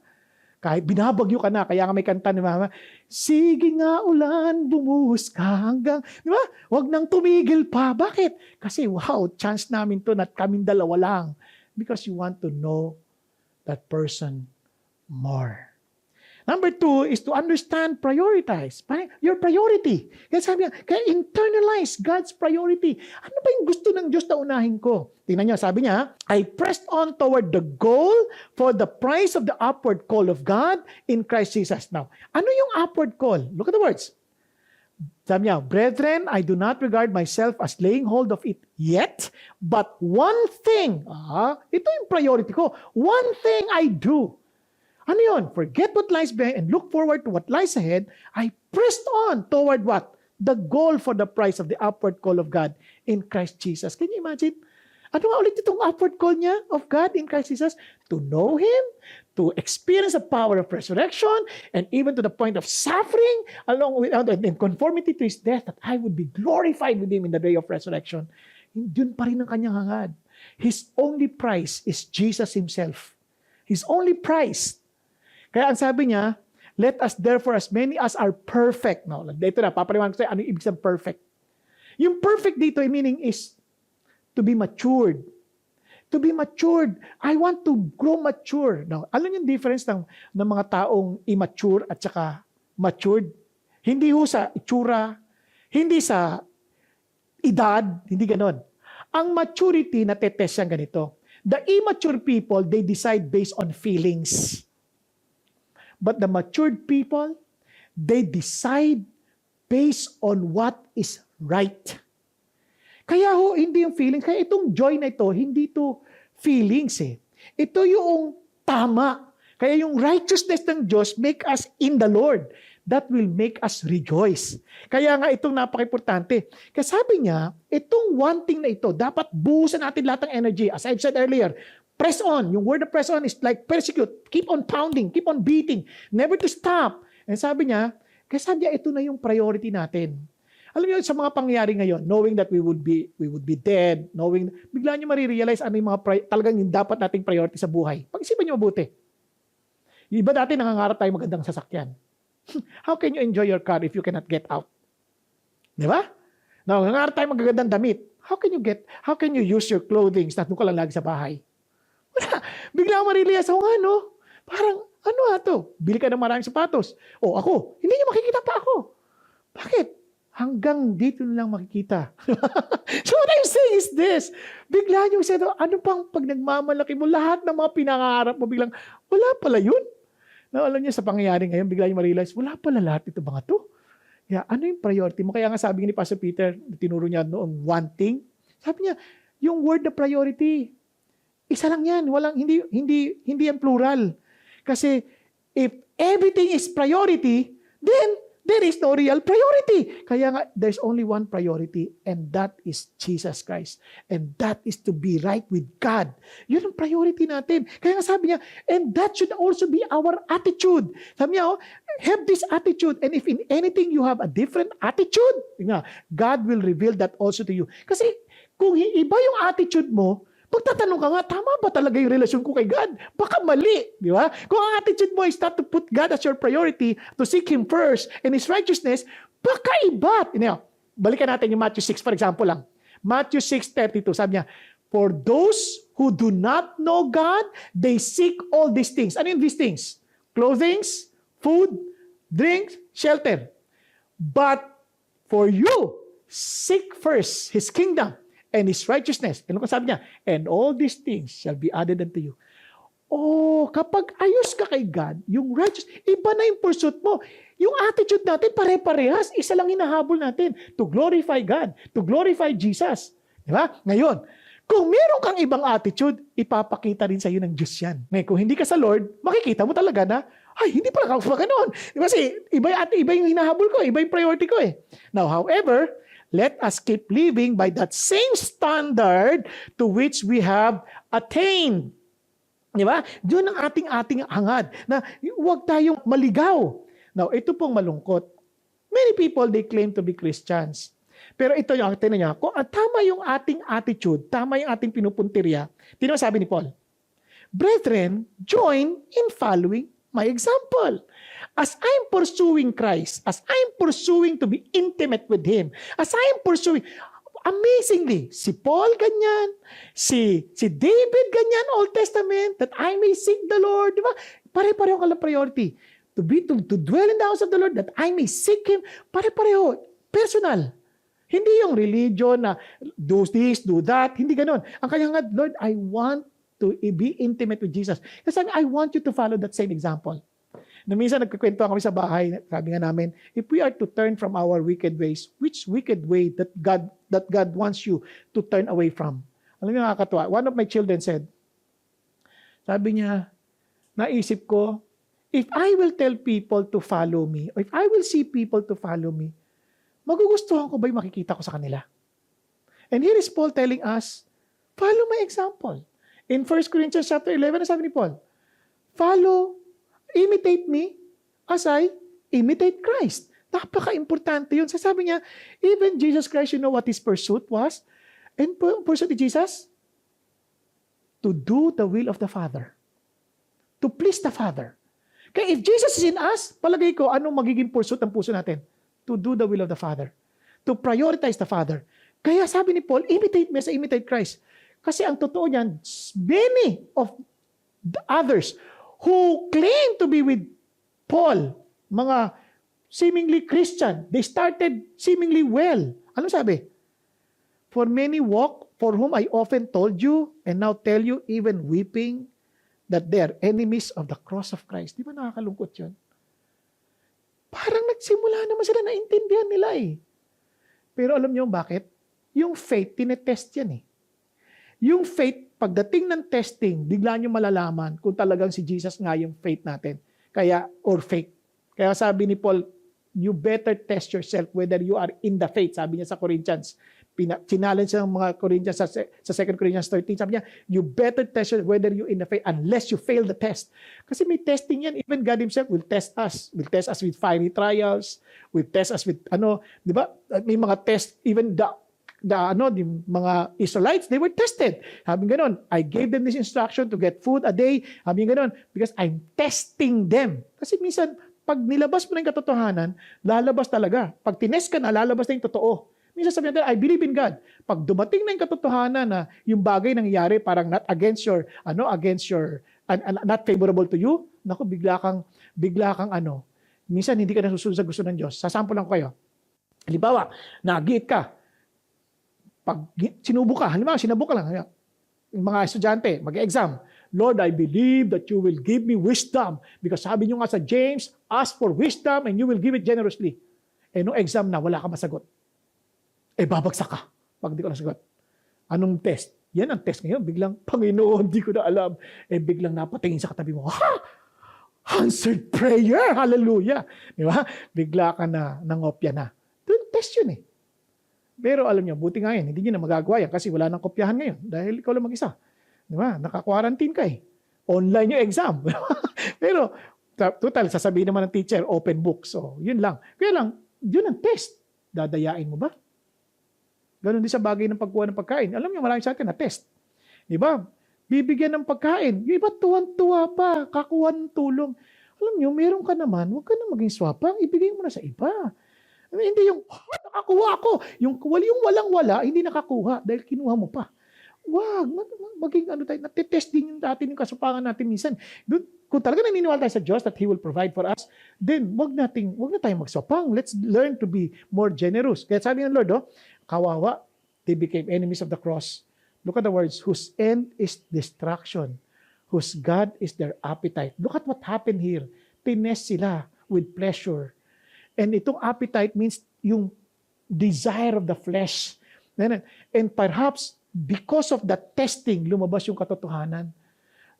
Kahit binabagyo ka na, kaya nga may kanta ni Mama, sige nga ulan, bumuhos ka hanggang, di ba? Huwag nang tumigil pa. Bakit? Kasi wow, chance namin to na kaming dalawa lang. Because you want to know that person more. Number 2 is to understand, prioritize. Your priority. Kaya sabi niya, kaya internalize God's priority. Ano ba yung gusto ng Diyos na unahin ko? Tingnan niyo, sabi niya, I pressed on toward the goal for the prize of the upward call of God in Christ Jesus. Now, ano yung upward call? Look at the words. Sabi niya, brethren, I do not regard myself as laying hold of it yet, but one thing, ito yung priority ko, one thing I do. Ano yun? Forget what lies behind and look forward to what lies ahead. I pressed on toward what? The goal for the prize of the upward call of God in Christ Jesus. Can you imagine? Ano nga ulit itong upward call niya of God in Christ Jesus? To know Him, to experience the power of resurrection, and even to the point of suffering, along with in conformity to His death, that I would be glorified with Him in the day of resurrection. Yun pa rin ang kanyang hangad. His only prize is Jesus Himself. His only prize. Kaya ang sabi niya, let us therefore as many as are perfect. No, dito na, papaliwanag ko sa'yo, ano yung ibig sabihin perfect? Yung perfect dito, meaning is to be matured. To be matured. I want to grow mature. No, alam yung difference ng mga taong immature at saka matured? Hindi ho sa itsura, hindi sa edad, hindi ganon. Ang maturity na tetest yan ganito. The immature people, they decide based on feelings. But the matured people, they decide based on what is right. Kaya ho, hindi yung feelings. Kaya itong joy na ito, hindi to feelings eh. Ito yung tama. Kaya yung righteousness ng Diyos make us in the Lord. That will make us rejoice. Kaya nga itong napaka-importante. Kaya sabi niya, itong wanting na ito, dapat buhusan natin lahat ng energy. As I've said earlier, press on. Yung word na press on is like persecute. Keep on pounding. Keep on beating. Never to stop. And sabi niya, ito na yung priority natin. Alam niyo, sa mga pangyayari ngayon, knowing that we would be dead, knowing, bigla niyo marirealize ano yung mga talagang yung dapat nating priority sa buhay. Pag-isipan niyo mabuti. Yung iba dati nangangarap tayo magandang sasakyan. How can you enjoy your car if you cannot get out? Di ba? Now, nangangarap tayo magagandang damit. How can you use your clothing na doon ka lang lagi sa bahay? Wala. Bigla ako marirealize, parang, ano to? Bili ka ng maraming sapatos. O ako, hindi niyo makikita pa ako. Bakit? Hanggang dito lang makikita. So what I'm saying is this, bigla niyo sabi, ano pang pag nagmamalaki mo, lahat ng mga pinangarap mo, biglang, wala pala yun. Na alam niyo sa pangyayari ngayon, bigla niyo ma-realize, wala pala lahat ito mga to. Kaya ano yung priority mo? Kaya nga sabi ni Pastor Peter, tinuro niya noong wanting, sabi niya, yung word na priority, isa lang yan, hindi yan plural. Kasi if everything is priority, then there is no real priority. Kaya nga, there's only one priority, and that is Jesus Christ. And that is to be right with God. Yun ang priority natin. Kaya nga sabi niya, and that should also be our attitude. Sabi niya, have this attitude, and if in anything you have a different attitude, God will reveal that also to you. Kasi kung iba yung attitude mo, pagtatanong ka nga, tama ba talaga yung relasyon ko kay God? Baka mali, di ba? Kung ang attitude mo is not to put God as your priority, to seek Him first and His righteousness, baka iba. Balikan natin yung Matthew 6, for example lang. Matthew 6:32, sabi niya, for those who do not know God, they seek all these things. Ano yung these things? Clothing, food, drink, shelter. But for you, seek first His kingdom and His righteousness. Ano kung sabi niya? And all these things shall be added unto you. Oh, kapag ayos ka kay God, yung righteous, iba na yung pursuit mo. Yung attitude natin, pare-parehas. Isa lang hinahabol natin. To glorify God. To glorify Jesus. Di ba? Ngayon, kung meron kang ibang attitude, ipapakita rin sa iyo ng Diyos yan. Ngayon, kung hindi ka sa Lord, makikita mo talaga na, ay, hindi pala ako ganoon. Kasi iba yung hinahabol ko, iba yung priority ko eh. Now, however, let us keep living by that same standard to which we have attained. Di ba? Doon ang ating hangad na huwag tayong maligaw. Now, ito pong malungkot. Many people, they claim to be Christians. Pero ito yung atin niya, kung tama yung ating attitude, tama yung ating pinupuntirya, tinong sabi ni Paul, brethren, join in following my example. As I'm pursuing Christ, as I'm pursuing to be intimate with Him, as I'm pursuing, amazingly, si Paul ganyan, si David ganyan, Old Testament, that I may seek the Lord, di ba? Pare-pareho ka lang priority. to dwell in the house of the Lord, that I may seek Him. Pare-pareho, personal. Hindi yung religion na do this, do that. Hindi ganun. Ang kanya nga, Lord, I want to be intimate with Jesus. Kasi I want you to follow that same example. Na minsan nagkikwento kami sa bahay, sabi nga namin, if we are to turn from our wicked ways, which wicked way that God wants you to turn away from? Alam niyo, nakakatuwa. One of my children said, sabi niya, naisip ko, if I will tell people to follow me, or if I will see people to follow me, magugustuhan ko ba yung makikita ko sa kanila? And here is Paul telling us, follow my example. In 1 Corinthians chapter 11, sabi ni Paul, imitate me as I imitate Christ. Napaka-importante yun. Sabi niya, even Jesus Christ, you know what his pursuit was? And pursuit ni Jesus? To do the will of the Father. To please the Father. Kaya if Jesus is in us, palagay ko, anong magiging pursuit ng puso natin? To do the will of the Father. To prioritize the Father. Kaya sabi ni Paul, imitate me as I imitate Christ. Kasi ang totoo niyan, many of the others who claim to be with Paul, mga seemingly Christian, they started seemingly well. Ano sabi? For many walk, for whom I often told you, and now tell you, even weeping, that they are enemies of the cross of Christ. Di ba nakakalungkot yun? Parang nagsimula naman sila, naintindihan nila eh. Pero alam niyo bakit? Yung faith, tinetest yan eh. Yung faith, pagdating ng testing, bigla niyo malalaman kung talagang si Jesus nga yung faith natin. Kaya, or faith. Kaya sabi ni Paul, you better test yourself whether you are in the faith. Sabi niya sa Corinthians. Challenge ng mga Corinthians sa 2 Corinthians 13. Sabi niya, you better test yourself whether you in the faith unless you fail the test. Kasi may testing yan. Even God Himself will test us. Will test us with fiery trials. Will test us with, di ba? May mga test, even the mga Israelites, they were tested. Sabi ganoon, I gave them this instruction to get food a day. Sabi ganoon, because I'm testing them. Kasi minsan, pag nilabas mo na yung katotohanan, lalabas talaga. Pag tinest ka na, lalabas na yung totoo. Minsan sabi natin, I believe in God. Pag dumating na yung katotohanan na yung bagay nangyayari parang not against your, not favorable to you, naku, bigla kang minsan hindi ka nasusunod sa gusto ng Diyos. Sasample lang ko kayo. Halimbawa, nag-giit ka. Pag sinubo ka, halimbawa, sinabo ka lang. Yung mga estudyante, mag-exam. Lord, I believe that you will give me wisdom. Because sabi nyo nga sa James, ask for wisdom and you will give it generously. Eh, no exam na, wala ka masagot. Eh, babagsak ka pag di ko nasagot. Anong test? Yan ang test ngayon. Biglang, Panginoon, di ko na alam. Eh, biglang napatingin sa katabi mo. Ha! Answered prayer! Hallelujah! Di ba? Bigla ka na, nangopya na. Doon, test yun eh. Pero alam niyo, buti nga yan, hindi niyo na magagawa yan kasi wala nang kopyahan ngayon dahil ikaw lang mag-isa. Di ba? Naka-quarantine ka eh. Online yung exam. Pero, total, sasabihin naman ng teacher, open book. So, yun lang. Kaya lang, yun ang test. Dadayain mo ba? Ganon din sa bagay ng pagkuha ng pagkain. Alam niyo, marami sa atin na test. Di ba? Bibigyan ng pagkain. Yung iba tuwan-tuwa pa, kakuha ng tulong. Alam niyo, meron ka naman, huwag ka na maging swapang, ibigay mo na sa iba. Hindi yung, nakakuha ako. Yung walang-wala, hindi nakakuha dahil kinuha mo pa. Wag, maging tayo, natitest din yung natin yung kasupangan natin minsan. Kung talaga naniniwala tayo sa Diyos that He will provide for us, then wag na tayong magswapang. Let's learn to be more generous. Kaya sabi ng Lord, kawawa, they became enemies of the cross. Look at the words, whose end is destruction, whose God is their appetite. Look at what happened here. Tinest sila with pleasure. And itong appetite means yung desire of the flesh. And perhaps because of that testing, lumabas yung katotohanan.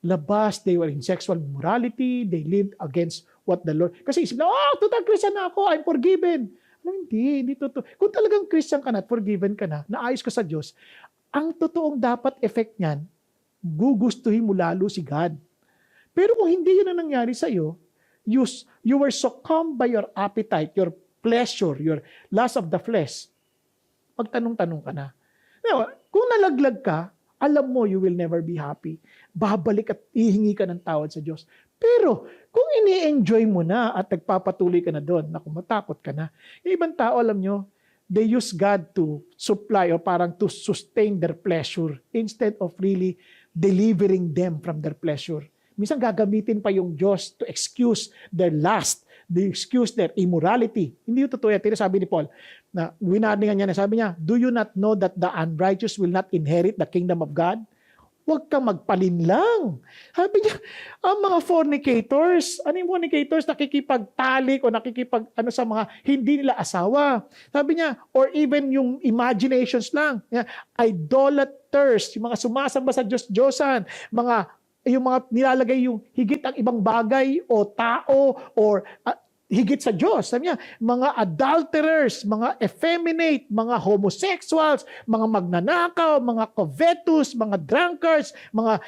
They were in sexual immorality, they lived against what the Lord. Kasi isip na, total Christian na ako, I'm forgiven. Hindi totoo. Kung talagang Christian ka na at forgiven ka na, naayos ka sa Diyos, ang totoong dapat effect niyan, gugustuhin mo lalo si God. Pero kung hindi yun ang nangyari sa iyo, you were succumbed by your appetite, your pleasure, your lust of the flesh, magtanong-tanong ka na. Now, kung nalaglag ka, alam mo you will never be happy. Babalik at ihingi ka ng tawad sa Diyos. Pero kung ini-enjoy mo na at nagpapatuloy ka na doon, naku, matakot ka na. Yung ibang tao, alam nyo, they use God to supply or parang to sustain their pleasure instead of really delivering them from their pleasure. Minsan gagamitin pa yung Diyos to excuse their lust, to excuse their immorality. Hindi yung totoo yan. Sabi ni Paul, na winarningan niya, sabi niya, do you not know that the unrighteous will not inherit the kingdom of God? Huwag kang magpalinlang. Sabi niya, ang mga fornicators, ano yung fornicators? Nakikipagtalik o sa mga hindi nila asawa. Sabi niya, or even yung imaginations lang. Idolaters, yung mga sumasamba sa Diyos-Diyosan, yung mga nilalagay yung higit ang ibang bagay o tao or higit sa Diyos. Sabi niya, mga adulterers, mga effeminate, mga homosexuals, mga magnanakaw, mga covetous, mga drunkards, mga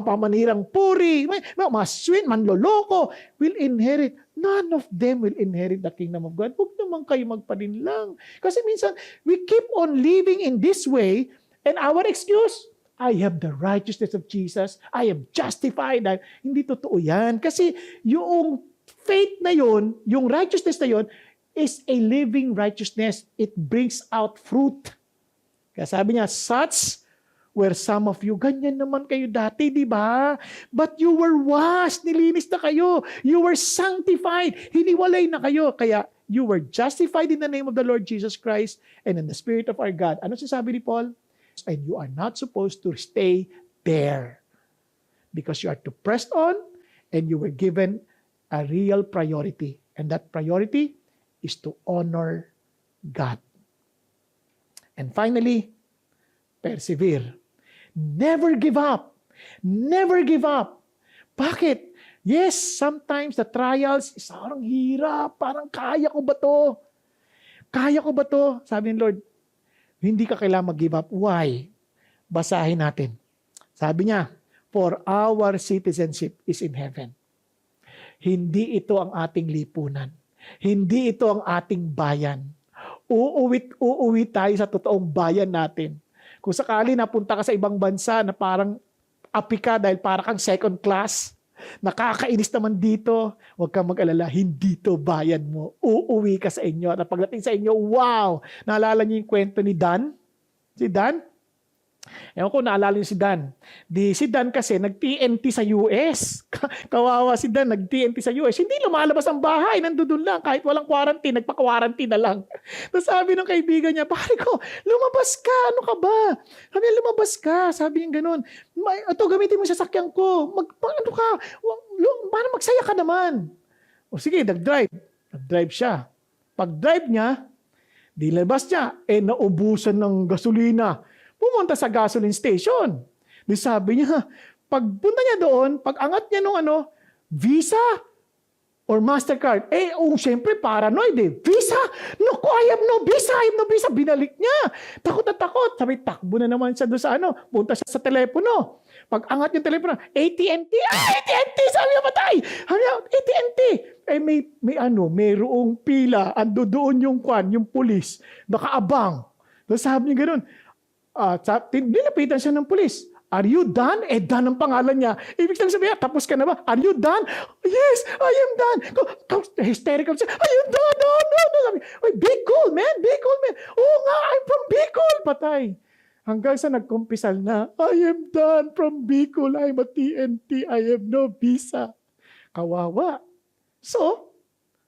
pamanirang puri, mga swin, manloloko, will inherit. None of them will inherit the kingdom of God. Huwag naman kayo magpalinlang. Kasi minsan, we keep on living in this way, and our excuse, I have the righteousness of Jesus. I am justified. Hindi totoo yan. Kasi yung faith na yon, yung righteousness na yon, is a living righteousness. It brings out fruit. Kaya sabi niya, such were some of you. Ganyan naman kayo dati, di ba? But you were washed. Nilinis na kayo. You were sanctified. Hiniwalay na kayo. Kaya you were justified in the name of the Lord Jesus Christ and in the Spirit of our God. Ano sinasabi ni Paul? And you are not supposed to stay there. Because you are to press on and you were given a real priority. And that priority is to honor God. And finally, persevere. Never give up. Never give up. Bakit? Yes, sometimes the trials is parang hirap. Parang kaya ko ba to? Kaya ko ba to? Sabi ng Lord, hindi ka kailangan mag-give up. Why? Basahin natin. Sabi niya, for our citizenship is in heaven. Hindi ito ang ating lipunan. Hindi ito ang ating bayan. Uuwi tayo sa totoong bayan natin. Kung sakali napunta ka sa ibang bansa na parang api ka dahil parang kang second class, nakakainis naman dito, huwag kang mag-alala, hindi to bayan mo. Uuwi ka sa inyo. At pagdating sa inyo, wow! Naalala niyo yung kwento ni Dan? Si Dan? Ewan ko, naalala niyo si Dan. Si Dan kasi nag-TNT sa US. Kawawa si Dan, nag-TNT sa US. Hindi lumalabas ang bahay, nandun lang. Kahit walang quarantine, nagpa-quarantine na lang. Tapos sabi ng kaibigan niya, pare ko, lumabas ka, ano ka ba? Sabi niya, lumabas ka. Sabi niya ganun. Ito, gamitin mo sa sasakyan ko. Ano ka? Para magsaya ka naman. O sige, nag-drive. Nag-drive siya. Pag-drive niya, dilabas niya, naubusan ng gasolina. Pumunta sa gasoline station. Di sabi niya, pagpunta niya doon, pag angat niya nung Visa or Mastercard, syempre paranoid Visa? Naku, I have no Visa, I have no Visa. Binalik niya. Takot na takot. Sabi, takbo na naman siya doon sa punta siya sa telepono. Pag angat yung telepono, AT&T, AT&T, sabi niya patay. Sabi niya, AT&T. Mayroong pila, ando doon yung pulis, nakaabang. Tapos sabi niya gano'n, nilapitan siya ng pulis. Are you done? Done ang pangalan niya. Ibig sabihin, tapos ka na ba? Are you done? Yes, I am done. Hysterical siya. I am done. No. Sabi, Bicol, man. Bicol, man. Oo nga, I'm from Bicol. Patay. Hanggang sa nagkumpisal na, I am done from Bicol. I'm a TNT. I have no visa. Kawawa. So,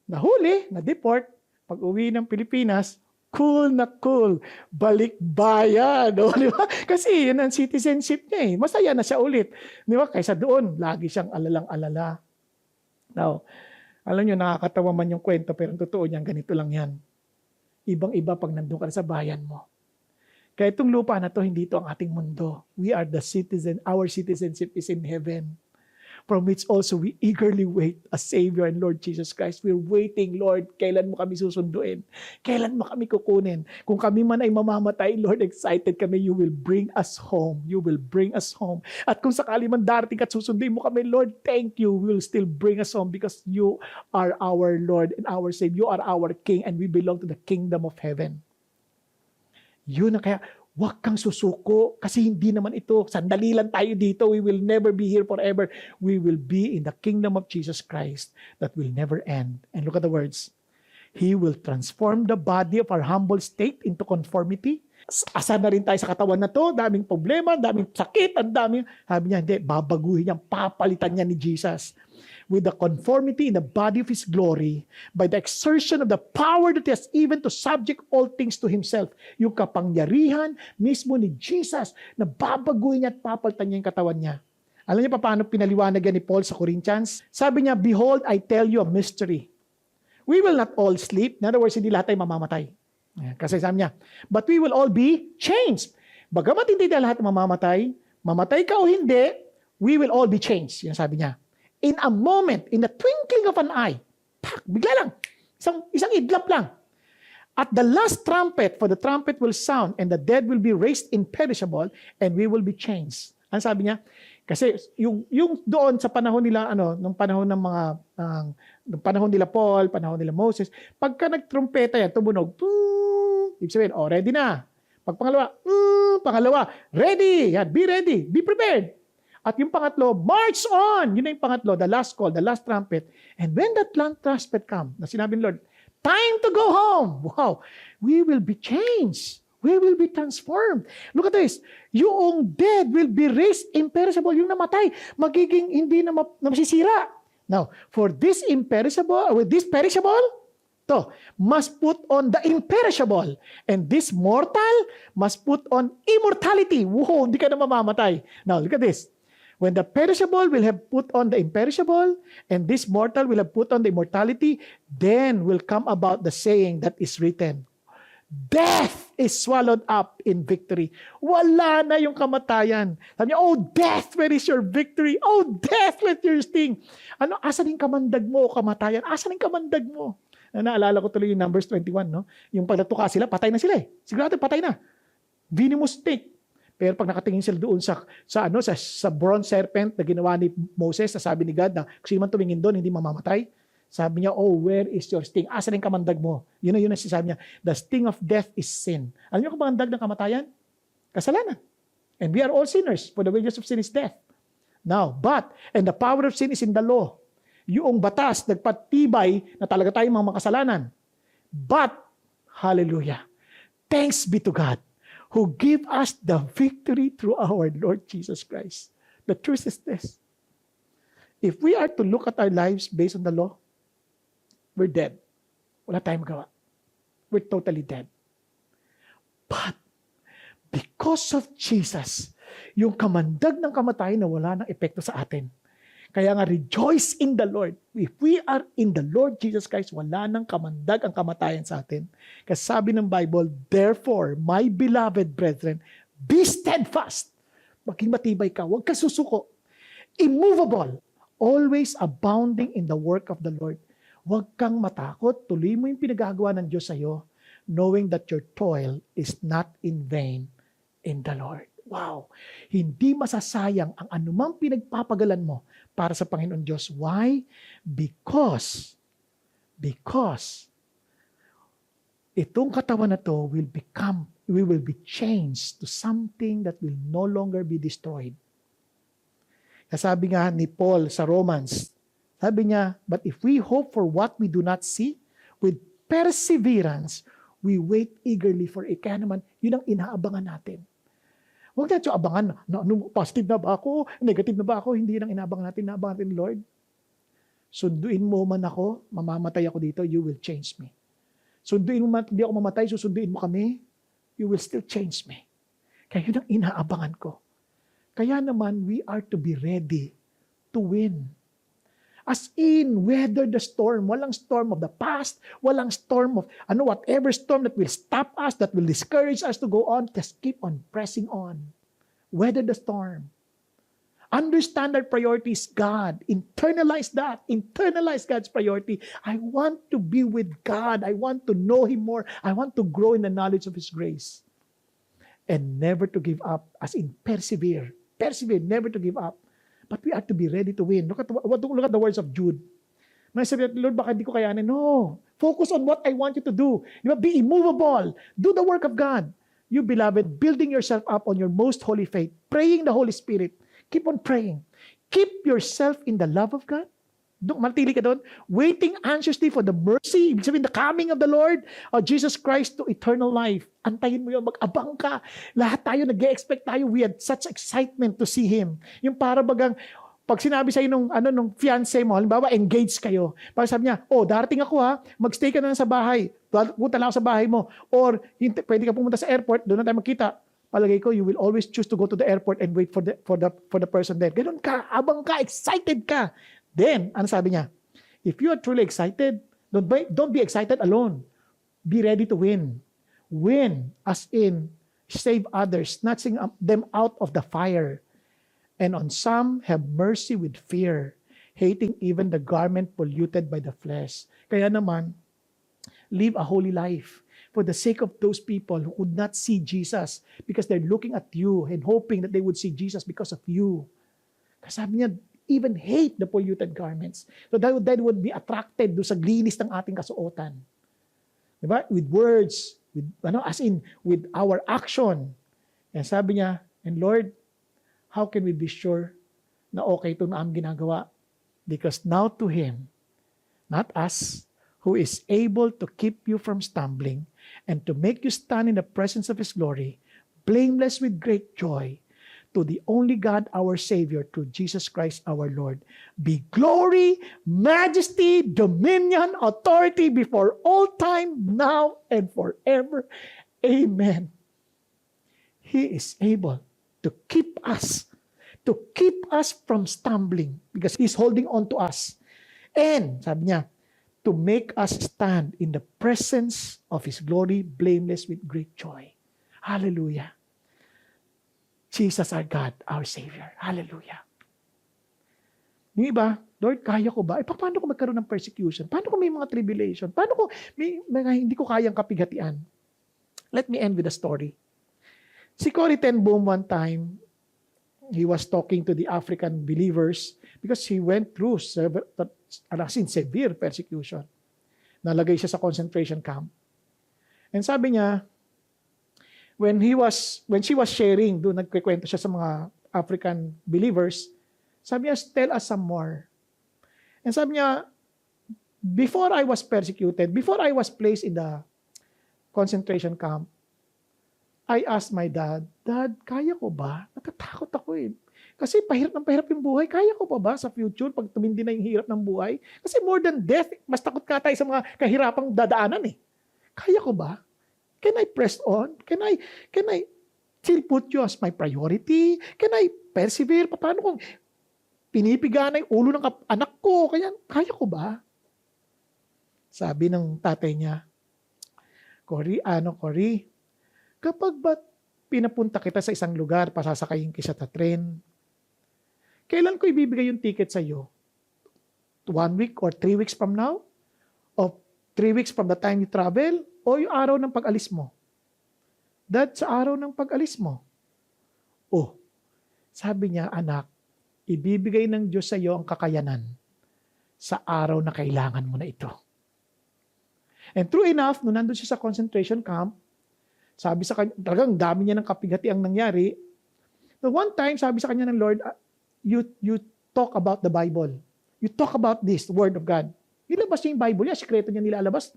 nahuli, na-deport. Pag-uwi ng Pilipinas, cool na cool. Balik bayan. Di ba? Kasi yun ang citizenship niya Masaya na siya ulit. Di ba? Kaysa doon, lagi siyang alalang-alala. Now, alam nyo, nakakatawa man yung kwento, pero ang totoo niyan, ganito lang yan. Ibang-iba pag nandun ka sa bayan mo. Kaya itong lupa na to, hindi ito ang ating mundo. We are the citizen. Our citizenship is in heaven. From which also we eagerly wait a Savior and Lord Jesus Christ. We're waiting, Lord, kailan mo kami susunduin? Kailan mo kami kukunin? Kung kami man ay mamamatay, Lord, excited kami, you will bring us home. You will bring us home. At kung sakali man darating at susunduin mo kami, Lord, thank you. You will still bring us home because you are our Lord and our Savior. You are our King and we belong to the kingdom of heaven. Yun na kaya, huwag kang susuko kasi hindi naman ito. Sandali lang tayo dito. We will never be here forever. We will be in the kingdom of Jesus Christ that will never end. And look at the words. He will transform the body of our humble state into conformity Asa na rin tayo sa katawan na to, daming problema, daming sakit, ang daming, sabi niya, hindi, babaguhin niya, papalitan niya ni Jesus with the conformity in the body of His glory by the exertion of the power that He has even to subject all things to Himself. Yung kapangyarihan mismo ni Jesus na babaguhin niya at papalitan niya yung katawan niya. Alam niyo pa paano pinaliwanag yan ni Paul sa Corinthians? Sabi niya, behold, I tell you a mystery. We will not all sleep. In other words, hindi lahat tayo mamamatay. Kasi sabi niya, but we will all be changed. Bagamat hindi tayo lahat mamamatay, mamatay ka o hindi, we will all be changed. Yan sabi niya. In a moment, in the twinkling of an eye, bigla lang, isang idlap lang. At the last trumpet, for the trumpet will sound, and the dead will be raised imperishable, and we will be changed. Ano sabi niya? Kasi yung doon sa panahon nila, nung panahon ng mga, nung panahon nila Paul, panahon nila Moses, pagka nagtrumpeta yan, tumunog, ibig sabihin, ready na. Pag pangalawa, ready, yan, be ready, be prepared. At yung pangatlo, march on. Yun na yung pangatlo, the last call, the last trumpet. And when that last trumpet come, na sinabi ng Lord, time to go home. Wow, we will be changed. We will be transformed. Look at this. Yung dead will be raised imperishable. Yung namatay, magiging hindi na masisira. Now, for this imperishable, with this perishable, must put on the imperishable. And this mortal must put on immortality. Wow, hindi ka na mamamatay. Now, look at this. When the perishable will have put on the imperishable, and this mortal will have put on the immortality, then will come about the saying that is written, death is swallowed up in victory. Wala na yung kamatayan. Sabi niya, oh death, where is your victory? Oh death, where is your sting? Asan yung kamandag mo o kamatayan? Asan yung kamandag mo? Naalala ko tuloy yung Numbers 21, no? Yung pagdatuka sila, patay na sila eh. Sigurado, patay na. Venomous snake. Pero pag nakatingin sila doon sa bronze serpent na ginawa ni Moses, sabi ni God na kung sino man tumingin doon, hindi mamamatay. Sabi niya, oh, where is your sting? Asan yung kamandag mo? Yun ang sinasabi niya. The sting of death is sin. Alam niyo kung kamandag ng kamatayan? Kasalanan. And we are all sinners, for the wages of sin is death. Now, and the power of sin is in the law. Yung batas, nagpatibay na talaga tayong mga makasalanan. But, hallelujah, thanks be to God who gave us the victory through our Lord Jesus Christ. The truth is this. If we are to look at our lives based on the law, we're dead. Wala tayong magawa. We're totally dead. But, because of Jesus, yung kamandag ng kamatayan na wala ng epekto sa atin. Kaya nga, rejoice in the Lord. If we are in the Lord Jesus Christ, wala nang kamandag ang kamatayan sa atin. Kasi sabi ng Bible, therefore, my beloved brethren, be steadfast. Maging matibay ka. Huwag ka susuko. Immovable. Always abounding in the work of the Lord. Huwag kang matakot. Tuloy mo yung pinagagawa ng Diyos sa'yo, knowing that your toil is not in vain in the Lord. Wow! Hindi masasayang ang anumang pinagpapagalan mo para sa Panginoon Diyos. Why? Because itong katawan na to we will be changed to something that will no longer be destroyed. Sabi nga ni Paul sa Romans, sabi niya, but if we hope for what we do not see, with perseverance, we wait eagerly for it. Kaya naman, yun ang inaabangan natin. Huwag natin abangan, positive na ba ako, negative na ba ako, hindi nang inaabangan natin, Lord. Sunduin mo man ako, mamamatay ako dito, you will change me. Sunduin mo man, hindi ako mamatay, susunduin mo kami, you will still change me. Kaya yun ang inaabangan ko. Kaya naman, we are to be ready to win. As in, weather the storm. Walang storm of the past. Walang storm of, whatever storm that will stop us, that will discourage us to go on. Just keep on pressing on. Weather the storm. Understand our priority is God. Internalize that. Internalize God's priority. I want to be with God. I want to know Him more. I want to grow in the knowledge of His grace. And never to give up, as in persevere. Persevere, never to give up. But we are to be ready to win. Look at the words of Jude. May sabi, Lord, baka hindi ko kayanin. No. Focus on what I want you to do. Be immovable. Do the work of God. You, beloved, building yourself up on your most holy faith, praying the Holy Spirit. Keep on praying. Keep yourself in the love of God. Manatili ka doon. Waiting anxiously for the mercy, ibig sabihin, the coming of the Lord, of Jesus Christ to eternal life. Antayin mo yun, mag-abang ka. Lahat tayo, nag-expect tayo. We had such excitement to see Him. Yung para bagang, pag sinabi sa'yo nung fiancé mo, halimbawa, engaged kayo. Pag sabi niya, darating ako ha, magstay ka na sa bahay. Punta lang ako sa bahay mo. Or, pwede ka pumunta sa airport, doon na tayo magkita. Palagay ko, you will always choose to go to the airport and wait for the person there. Ganun ka, abang ka, excited ka. Then, ano sabi niya? If you are truly excited, don't be excited alone. Be ready to win. Win, as in, save others, snatching them out of the fire. And on some, have mercy with fear, hating even the garment polluted by the flesh. Kaya naman, live a holy life for the sake of those people who could not see Jesus because they're looking at you and hoping that they would see Jesus because of you. Kasi sabi niya, even hate the polluted garments. So that would be attracted do sa glinis ng ating kasuotan. Diba? With words, as in, with our action. And sabi niya, and Lord, how can we be sure na okay ito na ang ginagawa? Because now to Him, not us, who is able to keep you from stumbling and to make you stand in the presence of His glory, blameless with great joy, to the only God, our Savior, through Jesus Christ our Lord, be glory, majesty, dominion, authority before all time, now and forever. Amen. He is able to keep us from stumbling because He's holding on to us. And, sabi niya, to make us stand in the presence of His glory, blameless with great joy. Hallelujah. Jesus our God, our Savior. Hallelujah. Yung iba, Lord, kaya ko ba? Paano ko magkaroon ng persecution? Paano ko may mga tribulation? Paano ko may hindi ko kayang kapighatian? Let me end with a story. Si Corrie ten Boom one time, he was talking to the African believers because he went through severe persecution. Nalagay siya sa concentration camp. And sabi niya, when she was sharing, doon nagkikwento siya sa mga African believers, sabi niya, tell us some more. And sabi niya, before I was persecuted, before I was placed in the concentration camp, I asked my dad, Dad, kaya ko ba? Natatakot ako eh. Kasi pahirap yung buhay. Kaya ko pa ba sa future pag tumindi na yung hirap ng buhay? Kasi more than death, mas takot ka tayo sa mga kahirapang dadaanan eh. Kaya ko ba? Can I press on? Can I still put you as my priority? Can I persevere? Paano kung pinipiga na yung ulo ng anak ko? Kaya ko ba? Sabi ng tatay niya, Corrie, kapag ba pinapunta kita sa isang lugar, pasasakayin kita sa train, kailan ko ibibigay yung ticket sa iyo? 1 week or 3 weeks from now? O 3 weeks from the time you travel? O yung araw ng pag-alis mo? Dad, sa araw ng pag-alis mo. Sabi niya, anak, ibibigay ng Diyos sa iyo ang kakayanan sa araw na kailangan mo na ito. And true enough, nung nandun siya sa concentration camp, sabi sa kanya, talagang dami niya ng kapighati ang nangyari. No, one time, sabi sa kanya ng Lord, you talk about the Bible. You talk about this, the Word of God. Nilabas niya yung Bible niya, sikreto niya nilalabas.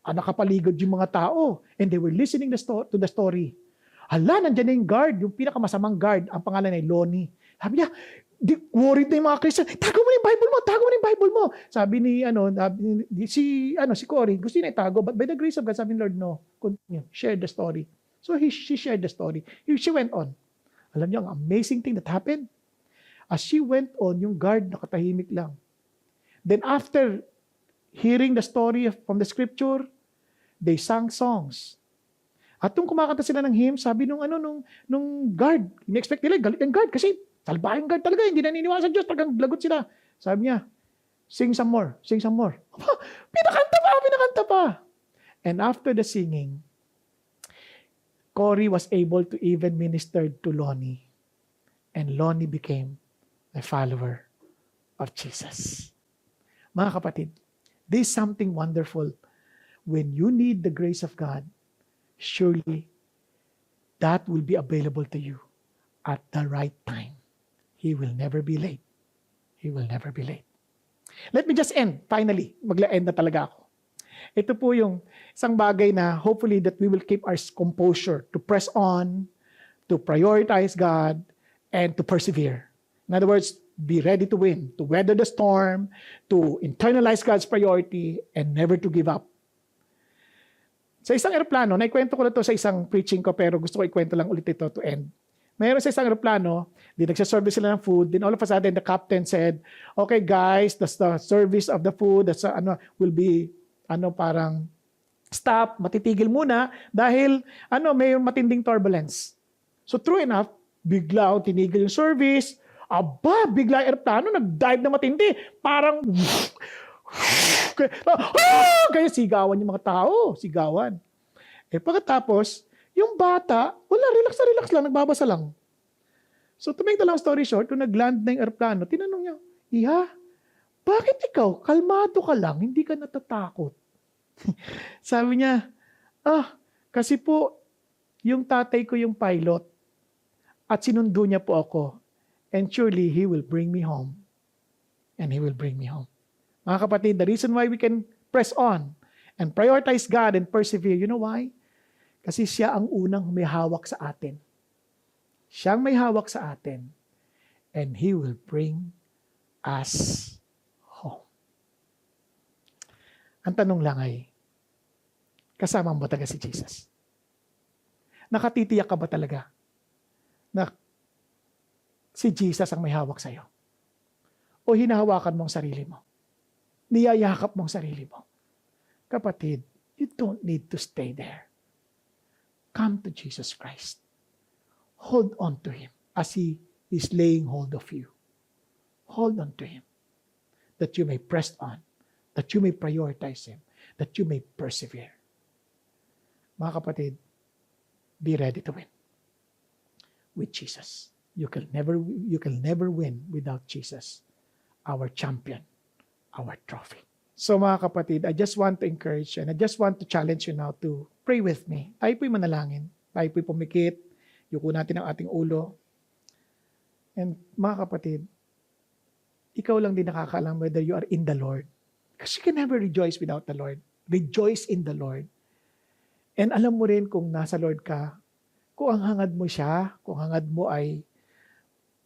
Nakapaligod yung mga tao and they were listening to the story. Hala, nandiyan na yung guard, yung pinakamasamang guard, ang pangalan ay Lonnie. Sabi niya, worried na yung mga Christian, tago mo na yung Bible mo. Sabi si Corrie, gusto niya itago, but by the grace of God, sabi ni Lord, no, continue, share the story. So she shared the story. She went on. Alam niyo, ang amazing thing that happened, as she went on, yung guard nakatahimik lang. Then after hearing the story from the scripture, they sang songs. At nung kumakanta sila ng hymn, sabi nung guard, in-expect nila, galit ang guard kasi salbahing guard talaga, hindi naniniwala sa Diyos, talagang lagot sila. Sabi niya, sing some more. Pinakanta pa. And after the singing, Corrie was able to even minister to Lonnie. And Lonnie became a follower of Jesus. Mga kapatid, this is something wonderful. When you need the grace of God, surely that will be available to you at the right time. He will never be late. He will never be late. Let me just end. Finally, magla-end na talaga ako. Ito po yung isang bagay na hopefully that we will keep our composure to press on, to prioritize God, and to persevere. In other words, be ready to win, to weather the storm, to internalize God's priority, and never to give up. Sa isang eroplano, naikwento ko na to sa isang preaching ko, pero gusto ko ikwento lang ulit ito to end. Mayroon sa isang eroplano, di nagsaservice sila ng food, then all of a sudden the captain said, okay guys, that's the service of the food, that's will be parang stop, matitigil muna dahil may matinding turbulence. So true enough, bigla tinigil yung service, bigla yung eroplano nag-dive na matindi, parang kaya sigawan yung mga tao, sigawan. Pagkatapos, yung bata, wala, relax na relax lang, nagbabasa lang. So to make the long story short, nung nag-land na yung aeroplano, tinanong niya, Iha, bakit ikaw, kalmado ka lang, hindi ka natatakot? Sabi niya, kasi po, yung tatay ko yung pilot, at sinundo niya po ako, and surely He will bring me home. And He will bring me home. Mga kapatid, the reason why we can press on and prioritize God and persevere, you know why? Kasi siya ang unang may hawak sa atin. Siyang may hawak sa atin. And He will bring us home. Ang tanong lang ay, kasama mo ba talaga si Jesus? Nakatitiyak ka ba talaga na si Jesus ang may hawak sa'yo? O hinahawakan mo ang sarili mo? Niyayakap mo ang sarili mo? Kapatid, you don't need to stay there. Come to Jesus Christ. Hold on to Him as He is laying hold of you. Hold on to Him that you may press on, that you may prioritize Him, that you may persevere. Mga kapatid, be ready to win with Jesus. You can never win without Jesus, our champion, our trophy. So mga kapatid, I just want to encourage and I just want to challenge you now to pray with me. Tayo po'y manalangin. Tayo po'y pumikit. Yuko natin ang ating ulo. And mga kapatid, ikaw lang din nakakaalam whether you are in the Lord. Because you can never rejoice without the Lord. Rejoice in the Lord. And alam mo rin kung nasa Lord ka, kung ang hangad mo siya, kung hangad mo ay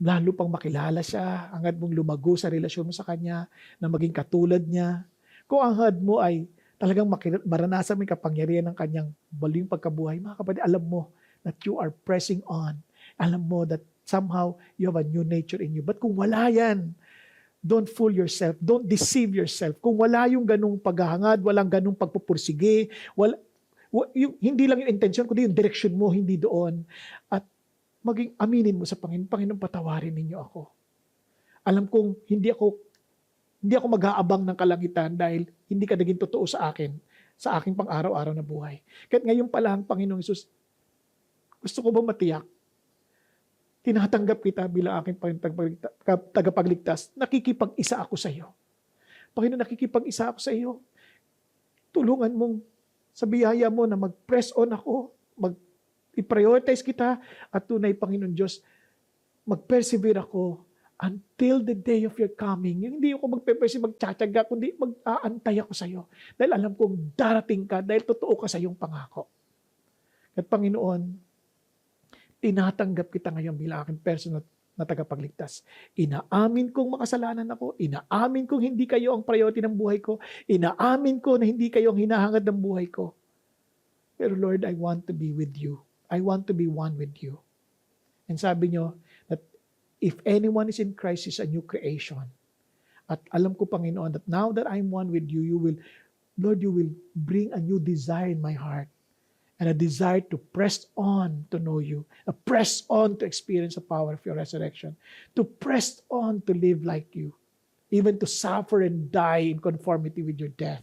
lalo pang makilala siya, hangad mong lumago sa relasyon mo sa Kanya, na maging katulad niya. Kung ang hangad mo ay talagang maranasan mo yung kapangyarihan ng Kanyang baling pagkabuhay, mga kapatid, alam mo that you are pressing on. Alam mo that somehow you have a new nature in you. But kung wala yan, don't fool yourself. Don't deceive yourself. Kung wala yung ganung paghahangad, walang ganung pagpupursige, hindi lang yung intention, kundi yung direction mo, hindi doon. At maging aminin mo sa Panginoon, Panginoon, patawarin ninyo ako. Alam kong hindi ako mag-aabang ng kalangitan dahil hindi ka naging totoo sa akin, sa aking pang-araw-araw na buhay. Kahit ngayon pa lang, Panginoong Hesus, gusto ko ba matiyak? Tinatanggap kita bilang aking tagapagligtas. Nakikipag-isa ako sa iyo. Panginoon, nakikipag-isa ako sa iyo. Tulungan mong sa biyaya mo na mag-press on ako, i-prioritize kita at tunay, Panginoon Diyos, mag-persevere ako until the day of your coming. Hindi ako magtsatsaga, kundi mag-aantay ako sa iyo. Dahil alam kong darating ka, dahil totoo ka sa iyong pangako. At Panginoon, tinatanggap kita ngayon bilang aking personal na tagapagligtas. Inaamin kong makasalanan ako. Inaamin kong hindi kayo ang priority ng buhay ko. Inaamin ko na hindi kayo ang hinahangad ng buhay ko. Pero Lord, I want to be with you. I want to be one with you. And sabi nyo, that if anyone is in Christ, is a new creation. At alam ko, Panginoon, that now that I'm one with you, Lord, you will bring a new desire in my heart. And a desire to press on to know you. A press on to experience the power of your resurrection. To press on to live like you. Even to suffer and die in conformity with your death.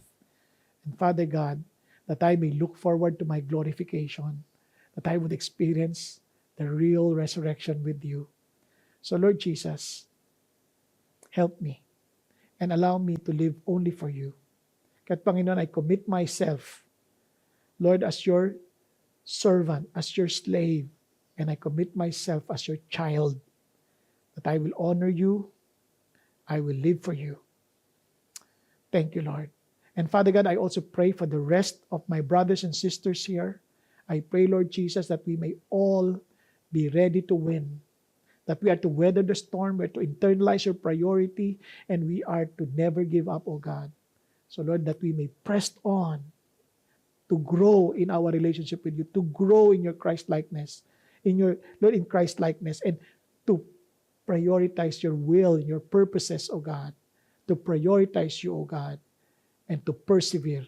And Father God, that I may look forward to my glorification. That I would experience the real resurrection with you. So Lord Jesus, help me. And allow me to live only for you. Kahit Panginoon, I commit myself, Lord, as your servant, as your slave, and I commit myself as your child, that I will honor you, I will live for you, Thank you, Lord. And Father God, I also pray for the rest of my brothers and sisters here. I pray, Lord Jesus, that we may all be ready to win, that we are to weather the storm, we are to internalize your priority, and we are to never give up, oh God. So Lord, that we may press on to grow in our relationship with you, to grow in your Christ-likeness, in Christ-likeness, and to prioritize your will and your purposes, oh God, to prioritize you, oh God, and to persevere,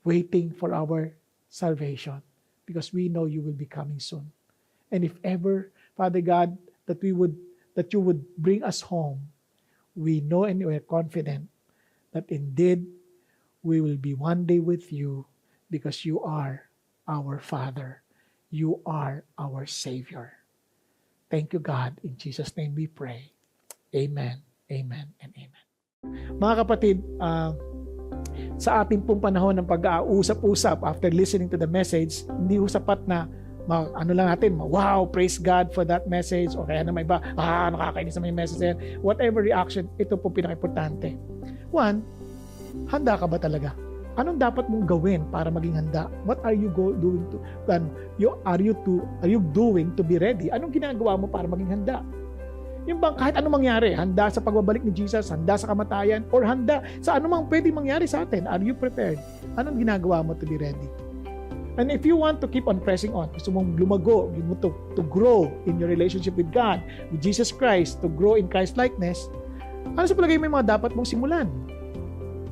waiting for our salvation, because we know you will be coming soon. And if ever, Father God, that you would bring us home, we know and we are confident that indeed we will be one day with you, because you are our Father. You are our Savior. Thank you, God. In Jesus' name we pray. Amen, amen, and amen. Mga kapatid, sa ating pong panahon ng pag-ausap-usap after listening to the message, hindi ho sapat na ano lang natin, wow, praise God for that message, o kaya naman iba, nakakainis naman yung message. Whatever reaction, ito po pinaka-importante. One, handa ka ba talaga? Anong dapat mong gawin para maging handa? What are you doing to? Are you doing to be ready? Anong ginagawa mo para maging handa? Yung bang kahit anong mangyari, handa sa pagbabalik ni Jesus, handa sa kamatayan, or handa sa anumang pwedeng mangyari sa atin, are you prepared? Anong ginagawa mo to be ready? And if you want to keep on pressing on, gusto mong lumago, to grow in your relationship with God, with Jesus Christ, to grow in Christ-likeness, ano sa palagay mo yung mga dapat mong simulan?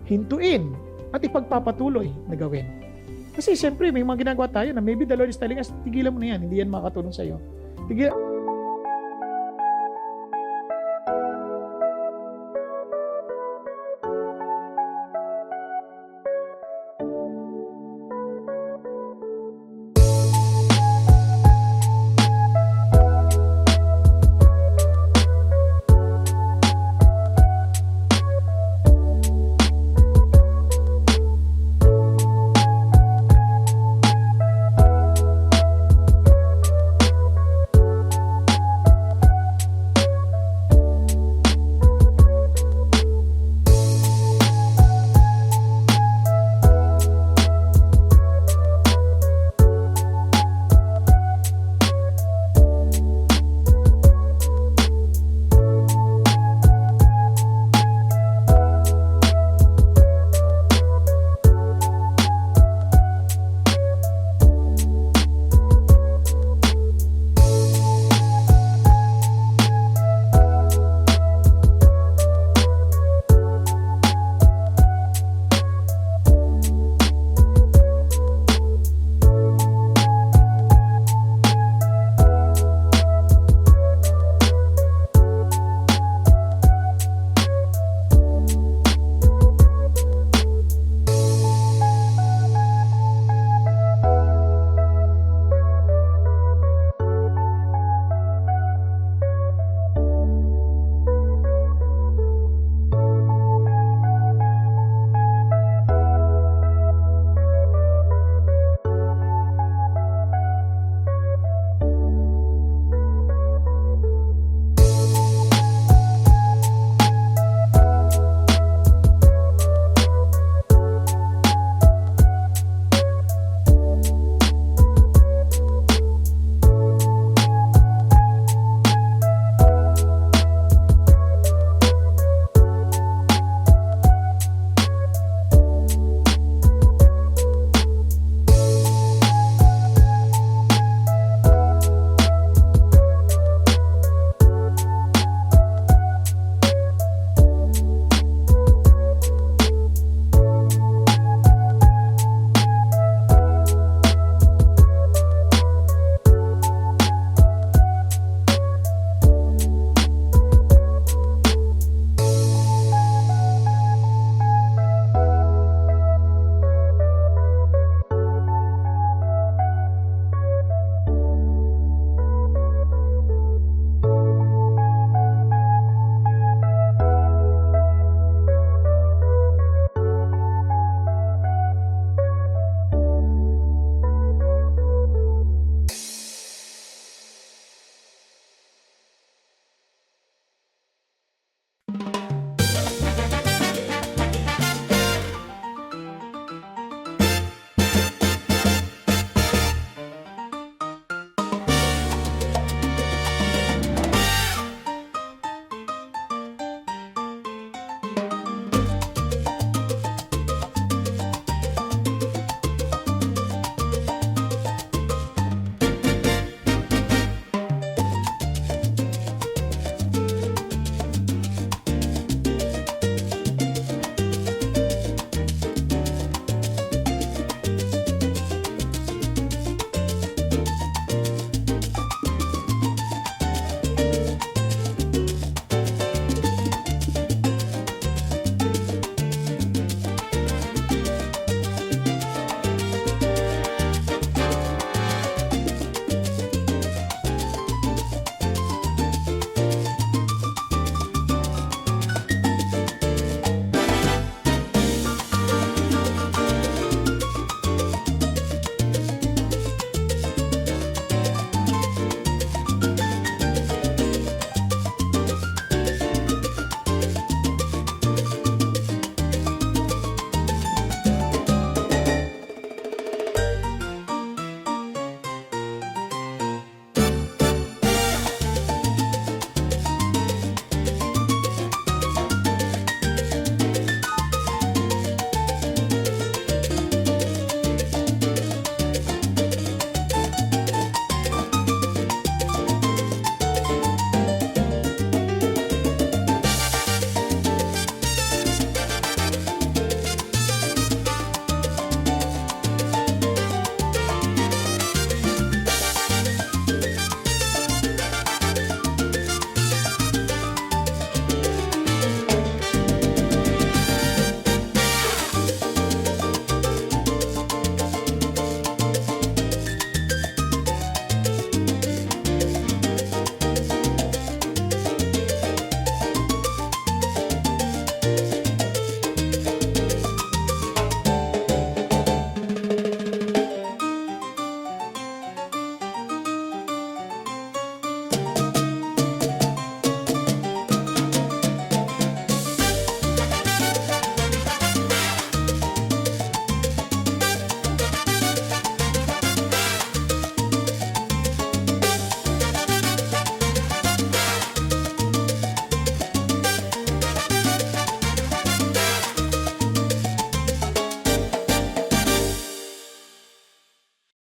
Hintuin at ipagpapatuloy na gawin. Kasi siyempre, may mga ginagawa tayo na maybe the Lord is telling us, tigilan mo na yan, hindi yan makakatulong sa'yo. Tigilan,